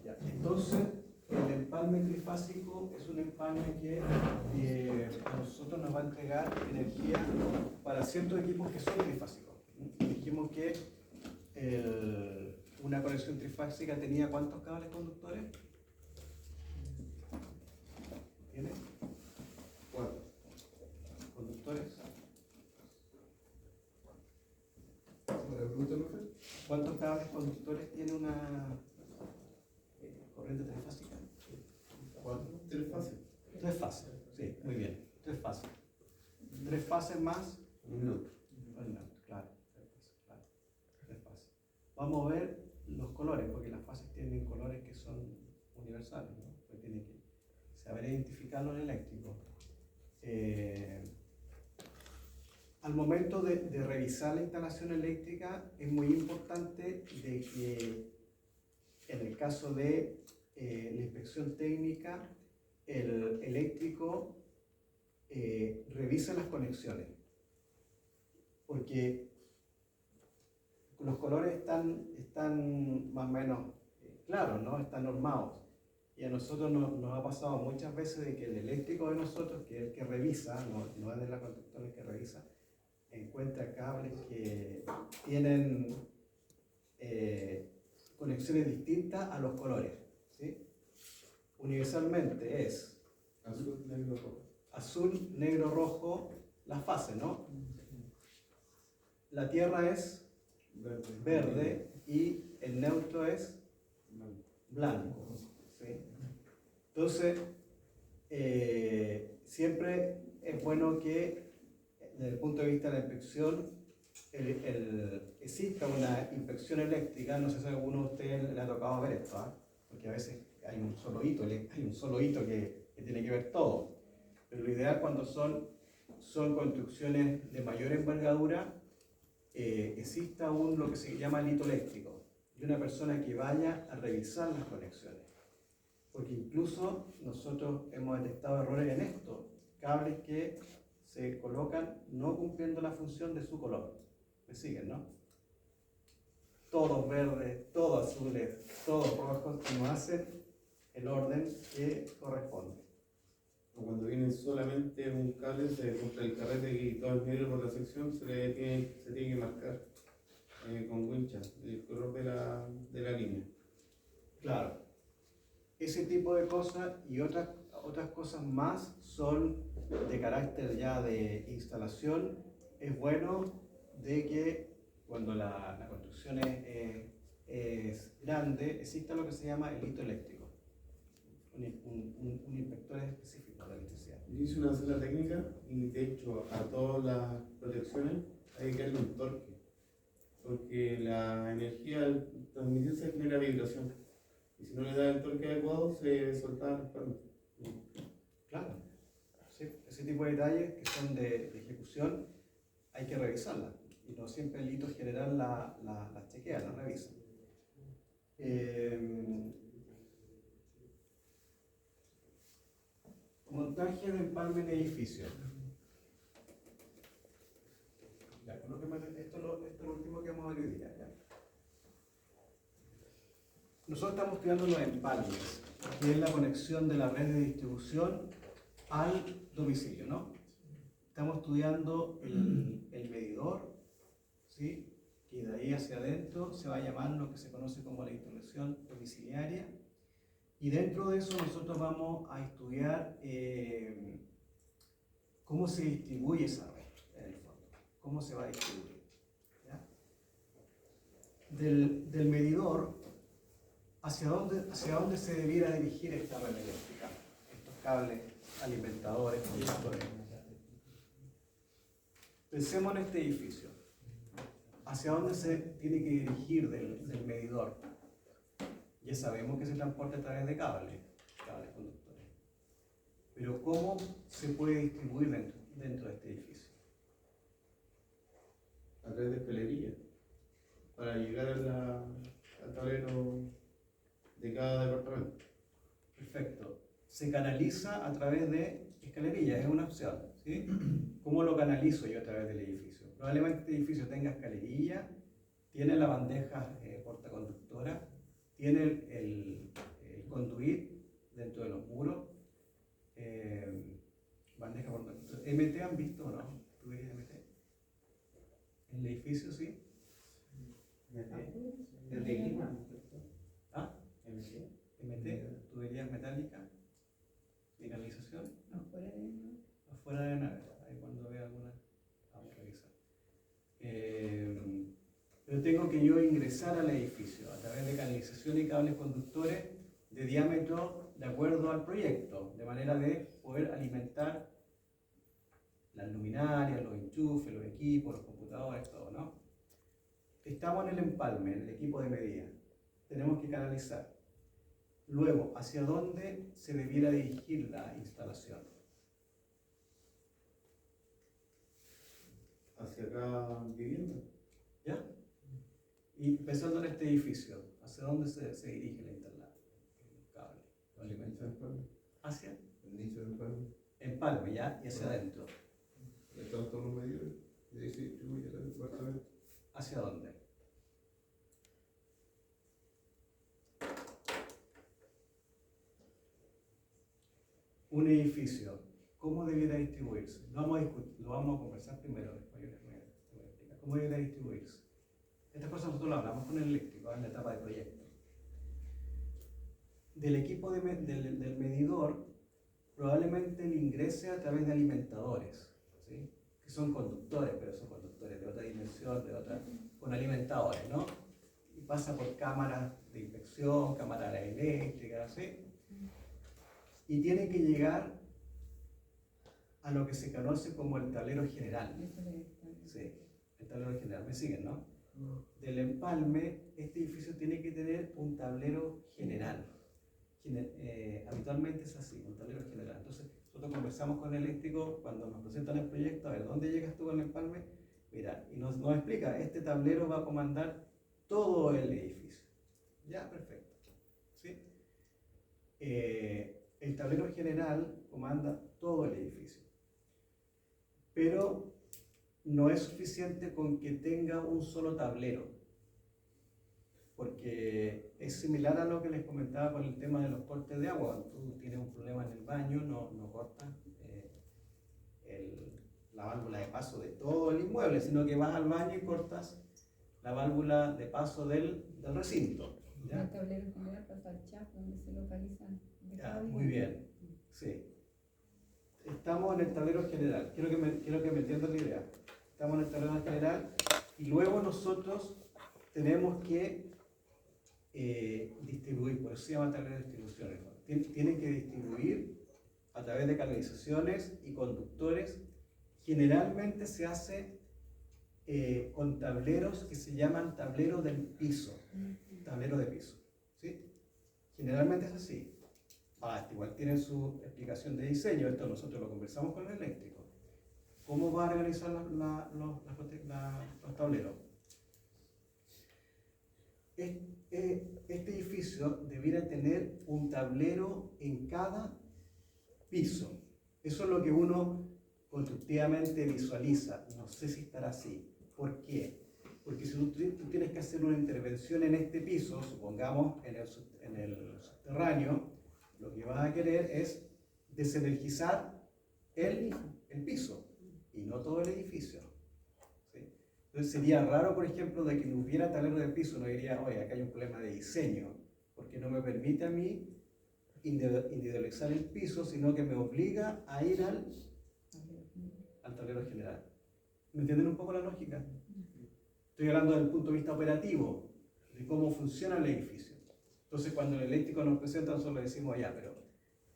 [SPEAKER 1] ya. Entonces, el empalme trifásico es un empalme que a nosotros nos va a entregar energía para ciertos equipos que son trifásicos. Dijimos que una conexión trifásica tenía ¿cuántos cables conductores? ¿Tiene? 4 conductores. ¿Cuántos cables conductores tiene una corriente trifásica? 4. 3 fases, sí, muy bien. 3 fases. 3 fases más un neutro. Un neutro, claro. 3 fases, claro. 3 fases. Vamos a ver los colores, porque las fases tienen colores que son universales, ¿no? Pues tiene que saber identificar los eléctricos. Al momento de revisar la instalación eléctrica, es muy importante de que en el caso de la inspección técnica, el eléctrico revisa las conexiones, porque los colores están más o menos claros, ¿no? Están normados. Y a nosotros nos ha pasado muchas veces de que el eléctrico de nosotros, que es el que revisa, no es de la constructora el que revisa, encuentra cables que tienen conexiones distintas a los colores, ¿sí? Universalmente es
[SPEAKER 7] Azul, negro, rojo.
[SPEAKER 1] azul, negro, rojo, las fases, ¿no? La tierra es verde y el neutro es blanco, ¿sí? Entonces, siempre es bueno que desde el punto de vista de la inspección exista una inspección eléctrica. No sé si a alguno de ustedes le ha tocado ver esto, ¿eh? Porque a veces hay un solo hito que tiene que ver todo, pero lo ideal cuando son construcciones de mayor envergadura, exista lo que se llama el hito eléctrico, y una persona que vaya a revisar las conexiones, porque incluso nosotros hemos detectado errores en esto, cables que se colocan no cumpliendo la función de su color. ¿Me siguen, no? Todos verdes, todos azules, todos rojos, y no hacen el orden que corresponde.
[SPEAKER 7] O cuando viene solamente un cable, se compra el carrete y todo es negro por la sección, se tiene que marcar con wincha el color de la línea.
[SPEAKER 1] Claro. Ese tipo de cosas y otras cosas más son de carácter ya de instalación. Es bueno de que cuando la construcción es grande, exista lo que se llama el hito eléctrico, un inspector específico de electricidad.
[SPEAKER 7] Yo hice una sala técnica y de hecho a todas las protecciones hay que darle un torque, porque la energía al transmitirse genera vibración, y si no le da el torque adecuado se soltaban las palmas.
[SPEAKER 1] Claro, sí, ese tipo de detalles que son de ejecución hay que revisarlas, y no siempre el hito general la chequea, la revisa. Montaje de empalme en edificio. Ya, esto es lo último que vamos a ver hoy día. ¿Ya? Nosotros estamos estudiando los empalmes, que es la conexión de la red de distribución al domicilio, ¿no? Estamos estudiando el medidor, ¿sí? Que de ahí hacia adentro se va a llamar lo que se conoce como la instalación domiciliaria. Y dentro de eso nosotros vamos a estudiar cómo se distribuye esa red, en el fondo, cómo se va a distribuir. ¿Ya? Del medidor, ¿hacia dónde se debiera dirigir esta red eléctrica? Estos cables alimentadores, conductores. Pensemos en este edificio. ¿Hacia dónde se tiene que dirigir del medidor? Ya sabemos que se transporta a través de cables conductores. Pero ¿cómo se puede distribuir dentro de este edificio?
[SPEAKER 7] A través de escalería, para llegar al tablero de cada departamento.
[SPEAKER 1] Perfecto. Se canaliza a través de escalerillas, es una opción, ¿sí? ¿Cómo lo canalizo yo a través del edificio? Probablemente este edificio tenga escalerilla, tiene la bandeja portaconductora, tiene el conduit dentro de los muros, bandeja portaconductora. ¿MT han visto o no? ¿Tuberías MT? ¿En el edificio sí?
[SPEAKER 3] ¿Es de Lima?
[SPEAKER 1] ¿Ah? MT, tuberías metálicas de canalización, ¿no? Afuera de nave, ahí cuando vea alguna, vamos a revisar. Pero tengo que yo ingresar al edificio a través de canalización y cables conductores de diámetro de acuerdo al proyecto, de manera de poder alimentar las luminarias, los enchufes, los equipos, los computadores, todo, ¿no? Estamos en el empalme, en el equipo de medida. Tenemos que canalizar. Luego, ¿hacia dónde se debiera dirigir la instalación?
[SPEAKER 7] Hacia acá vivienda.
[SPEAKER 1] ¿Ya? Y pensando en este edificio, ¿hacia dónde se dirige el cable? Lo alimenta. ¿Hacia?
[SPEAKER 5] El nicho del pueblo.
[SPEAKER 1] Empalme, ¿ya? Y hacia adentro.
[SPEAKER 5] Están todos los medidores. Y ahí se distribuye el departamento.
[SPEAKER 1] ¿Hacia dónde? Un edificio, ¿cómo debiera distribuirse? Lo vamos a discutir, lo vamos a conversar primero, después yo les voy a explicar. ¿Cómo debiera distribuirse? Estas cosas nosotros las hablamos con el eléctrico en la etapa de proyecto. Del equipo del medidor, probablemente le ingrese a través de alimentadores, ¿sí? Que son conductores, pero son conductores de otra dimensión, con alimentadores, ¿no? Y pasa por cámaras de inspección, cámaras eléctricas, ¿sí? Y tiene que llegar a lo que se conoce como el tablero general. Sí, el tablero general. ¿Me siguen, no? Del empalme, este edificio tiene que tener un tablero general. Habitualmente es así, un tablero general. Entonces, nosotros conversamos con el eléctrico cuando nos presentan el proyecto, a ver, ¿dónde llegas tú con el empalme? Mira, y nos explica, este tablero va a comandar todo el edificio. Ya, perfecto. ¿Sí? El tablero general comanda todo el edificio, pero no es suficiente con que tenga un solo tablero, porque es similar a lo que les comentaba con el tema de los cortes de agua. Cuando tú tienes un problema en el baño, no cortas la válvula de paso de todo el inmueble, sino que vas al baño y cortas la válvula de paso del recinto. ¿Ya?
[SPEAKER 4] El tablero general pasa al chat donde se localizan.
[SPEAKER 1] Ya, muy bien, sí. Estamos en el tablero general, quiero que me entiendan la idea. Estamos en el tablero general y luego nosotros tenemos que distribuir, por eso se llama tablero de distribución. Tienen que distribuir a través de canalizaciones y conductores. Generalmente se hace con tableros que se llaman tablero del piso, tablero de piso, ¿sí? Generalmente es así. Igual tienen su explicación de diseño, esto nosotros lo conversamos con el eléctrico. ¿Cómo va a organizar los tableros? Este edificio debiera tener un tablero en cada piso. Eso es lo que uno constructivamente visualiza. No sé si estará así. ¿Por qué? Porque si tú tienes que hacer una intervención en este piso, supongamos en el subterráneo, lo que vas a querer es desenergizar el piso y no todo el edificio. ¿Sí? Entonces sería raro, por ejemplo, de que no hubiera tablero de piso, no diría, oye, acá hay un problema de diseño, porque no me permite a mí individualizar el piso, sino que me obliga a ir al tablero general. ¿Me entienden un poco la lógica? Estoy hablando desde el punto de vista operativo, de cómo funciona el edificio. Entonces, cuando el eléctrico nos presenta, nosotros le decimos, ya, pero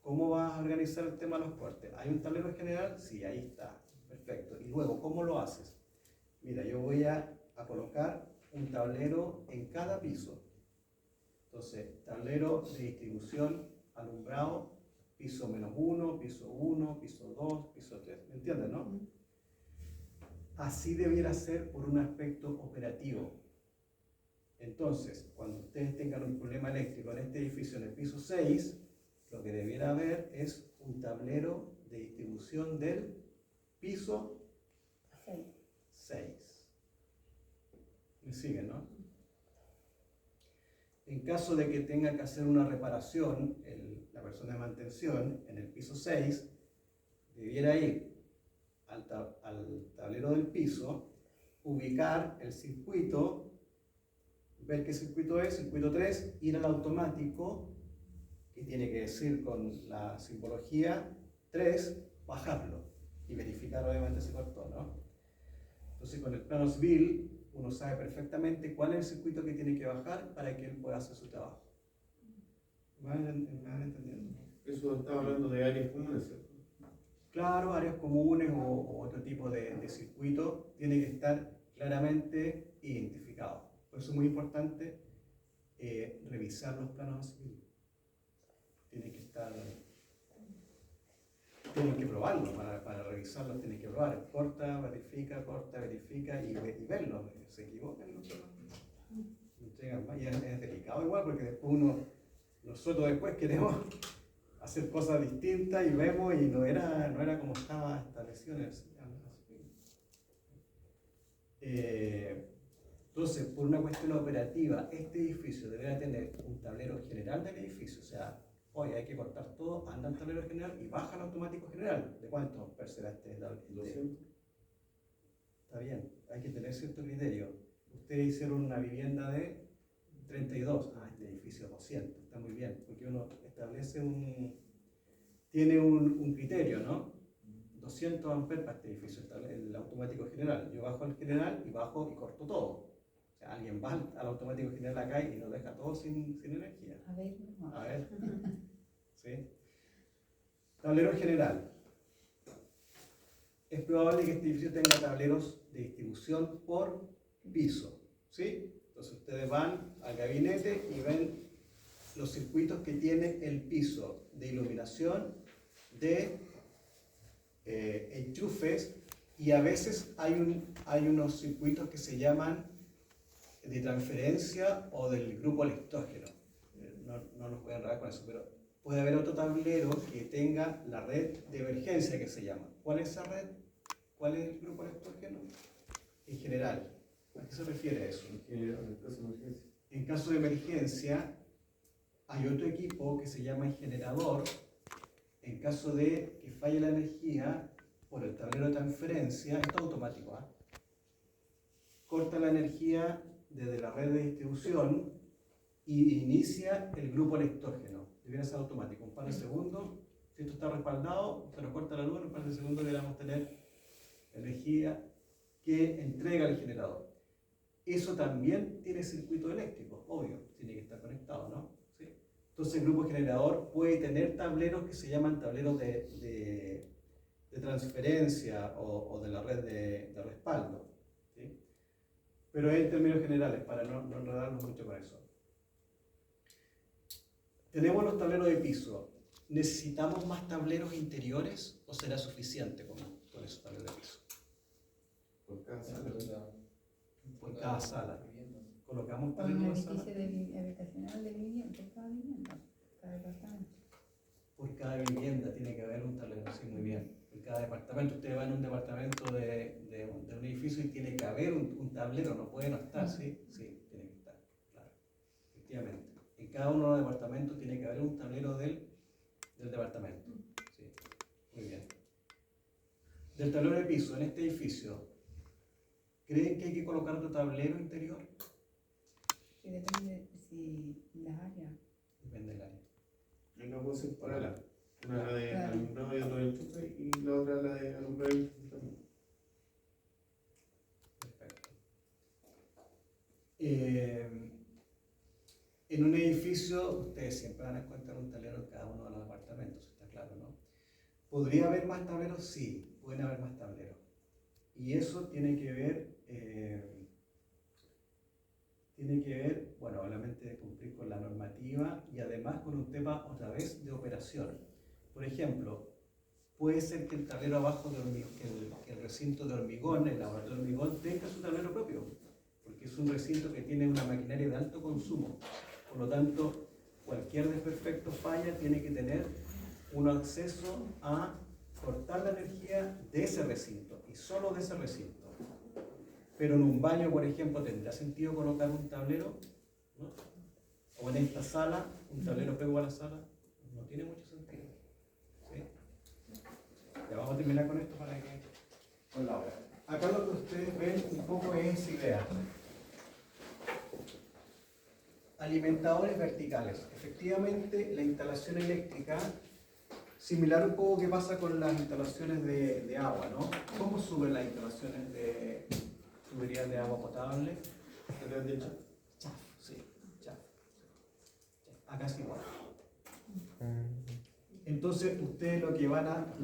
[SPEAKER 1] ¿cómo vas a organizar el tema de los cortes? ¿Hay un tablero general? Sí, ahí está. Perfecto. Y luego, ¿cómo lo haces? Mira, yo voy a colocar un tablero en cada piso. Entonces, tablero de distribución, alumbrado, piso -1, piso 1, piso 2, piso 3. ¿Me entienden, no? Así debiera ser por un aspecto operativo. Entonces, cuando ustedes tengan un problema eléctrico en este edificio, en el piso 6, lo que debiera haber es un tablero de distribución del piso 6. ¿Me siguen, no? En caso de que tenga que hacer una reparación, la persona de mantención en el piso 6 debiera ir al tablero del piso, ubicar el circuito, ver qué circuito es, circuito 3, ir al automático, que tiene que decir con la simbología 3, bajarlo y verificar obviamente si cortó, ¿no? Entonces con el plano civil uno sabe perfectamente cuál es el circuito que tiene que bajar para que él pueda hacer su trabajo. Me van entendiendo.
[SPEAKER 7] Eso estaba hablando de áreas comunes, ¿cierto?
[SPEAKER 1] Claro, áreas comunes o otro tipo de circuito tiene que estar claramente identificado. Por eso es muy importante revisar los planos a civil. Tienen que probarlos, para revisarlos tienen que probar. Corta, verifica y verlos. Se equivocan, no entregan más. Y es delicado igual porque después nosotros después queremos hacer cosas distintas y vemos y no era como estaba establecido en el sistema. Entonces, por una cuestión operativa, este edificio debería tener un tablero general del edificio, o sea, hoy hay que cortar todo, anda al tablero general y baja al automático general. ¿De cuánto per será este?
[SPEAKER 7] 200.
[SPEAKER 1] Está bien, hay que tener cierto criterio. Ustedes hicieron una vivienda de 32, este edificio 200, está muy bien, porque uno establece tiene un criterio, ¿no? 200 amperes para este edificio, el automático general. Yo bajo al general y bajo y corto todo. O sea, alguien va al automático general acá y nos deja todo sin energía.
[SPEAKER 4] A ver, no.
[SPEAKER 1] A ver. ¿Sí? Tablero general. Es probable que este edificio tenga tableros de distribución por piso. ¿Sí? Entonces ustedes van al gabinete y ven los circuitos que tiene el piso de iluminación, de enchufes, y a veces hay unos circuitos que se llaman de transferencia o del grupo lectógeno. No nos voy a enredar con eso, pero puede haber otro tablero que tenga la red de emergencia que se llama. ¿Cuál es esa red? ¿Cuál es el grupo lectógeno? En general. ¿A qué se refiere eso? En caso de emergencia, hay otro equipo que se llama el generador. En caso de que falle la energía por el tablero de transferencia, esto es automático, corta la energía desde la red de distribución y inicia el grupo lectógeno. Debería ser automático, un par de segundos. Si esto está respaldado, se nos corta la luz, en un par de segundos deberíamos tener energía que entrega el generador. Eso también tiene circuito eléctrico, obvio, tiene que estar conectado, ¿no? ¿Sí? Entonces el grupo generador puede tener tableros que se llaman tableros de transferencia o de la red de respaldo, ¿sí? Pero en términos generales, para no enredarnos mucho con eso. Tenemos los tableros de piso. ¿Necesitamos más tableros interiores o será suficiente con esos tableros de piso?
[SPEAKER 7] Por cada sala.
[SPEAKER 1] Por cada sala. Colocamos
[SPEAKER 4] Con un
[SPEAKER 1] tableros en la
[SPEAKER 4] edificio
[SPEAKER 1] sala.
[SPEAKER 4] habitacional de vivienda, por cada vivienda, cada departamento.
[SPEAKER 1] Por cada vivienda tiene que haber un tablero, sí, muy bien. Por cada departamento. Ustedes van a un departamento de un edificio y tiene que haber un tablero, no puede no estar, ¿sí? Sí, tiene que estar, claro. Efectivamente. En cada uno de los departamentos tiene que haber un tablero del departamento. Sí, muy bien. Del tablero de piso en este edificio, ¿creen que hay que colocar otro tablero interior?
[SPEAKER 4] Que depende si la área.
[SPEAKER 1] Depende del área.
[SPEAKER 7] Una cosa es para una de alumbrado y otra de enchufe, y la otra la de alumbrado y enchufe también.
[SPEAKER 1] Perfecto. En un edificio, ustedes siempre van a encontrar un tablero en cada uno de los apartamentos, está claro, ¿no? ¿Podría haber más tableros? Sí, pueden haber más tableros. Y eso tiene que ver, bueno, obviamente cumplir con la normativa y además con un tema otra vez de operación. Por ejemplo, puede ser que el tablero abajo que el recinto de hormigón, el laboratorio de hormigón, tenga su tablero propio, porque es un recinto que tiene una maquinaria de alto consumo. Por lo tanto, cualquier desperfecto falla tiene que tener un acceso a cortar la energía de ese recinto y solo de ese recinto. Pero en un baño, por ejemplo, ¿tendrá sentido colocar un tablero? ¿No? O en esta sala, un tablero pegado a la sala, no tiene mucho sentido. ¿Sí? Ya vamos a terminar con esto para que con la obra. Acá lo que ustedes ven un poco es esa idea. Alimentadores verticales. Efectivamente, la instalación eléctrica, similar un poco que pasa con las instalaciones de agua, ¿no? ¿Cómo suben las instalaciones de tuberías de agua potable?
[SPEAKER 7] ¿La de enchufe?
[SPEAKER 1] Chaf, sí, chaf. Acá es igual. Entonces ustedes lo que van a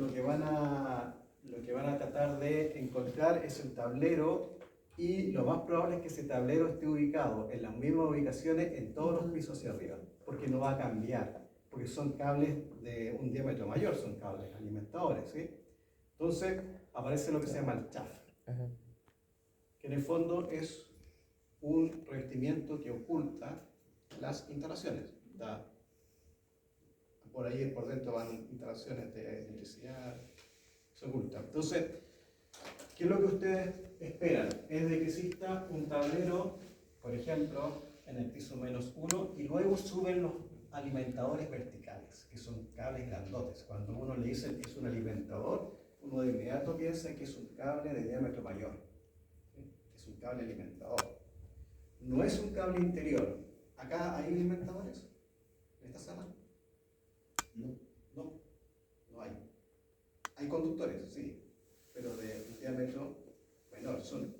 [SPEAKER 1] tratar de encontrar es el tablero, y lo más probable es que ese tablero esté ubicado en las mismas ubicaciones en todos los pisos hacia arriba, porque no va a cambiar, porque son cables de un diámetro mayor, son cables alimentadores, ¿sí? Entonces aparece lo que se llama el chaff, que en el fondo es un revestimiento que oculta las instalaciones. Por ahí por dentro van instalaciones de electricidad, se oculta. Entonces, ¿qué es lo que ustedes esperan? Es de que exista un tablero, por ejemplo, en el piso -1, y luego suben los alimentadores verticales, que son cables grandotes. Cuando uno le dice que es un alimentador, uno de inmediato piensa que es un cable de diámetro mayor, ¿sí? Es un cable alimentador. No es un cable interior. ¿Acá hay alimentadores? ¿En esta sala? No hay. Hay conductores, sí, pero de diámetro menor. Son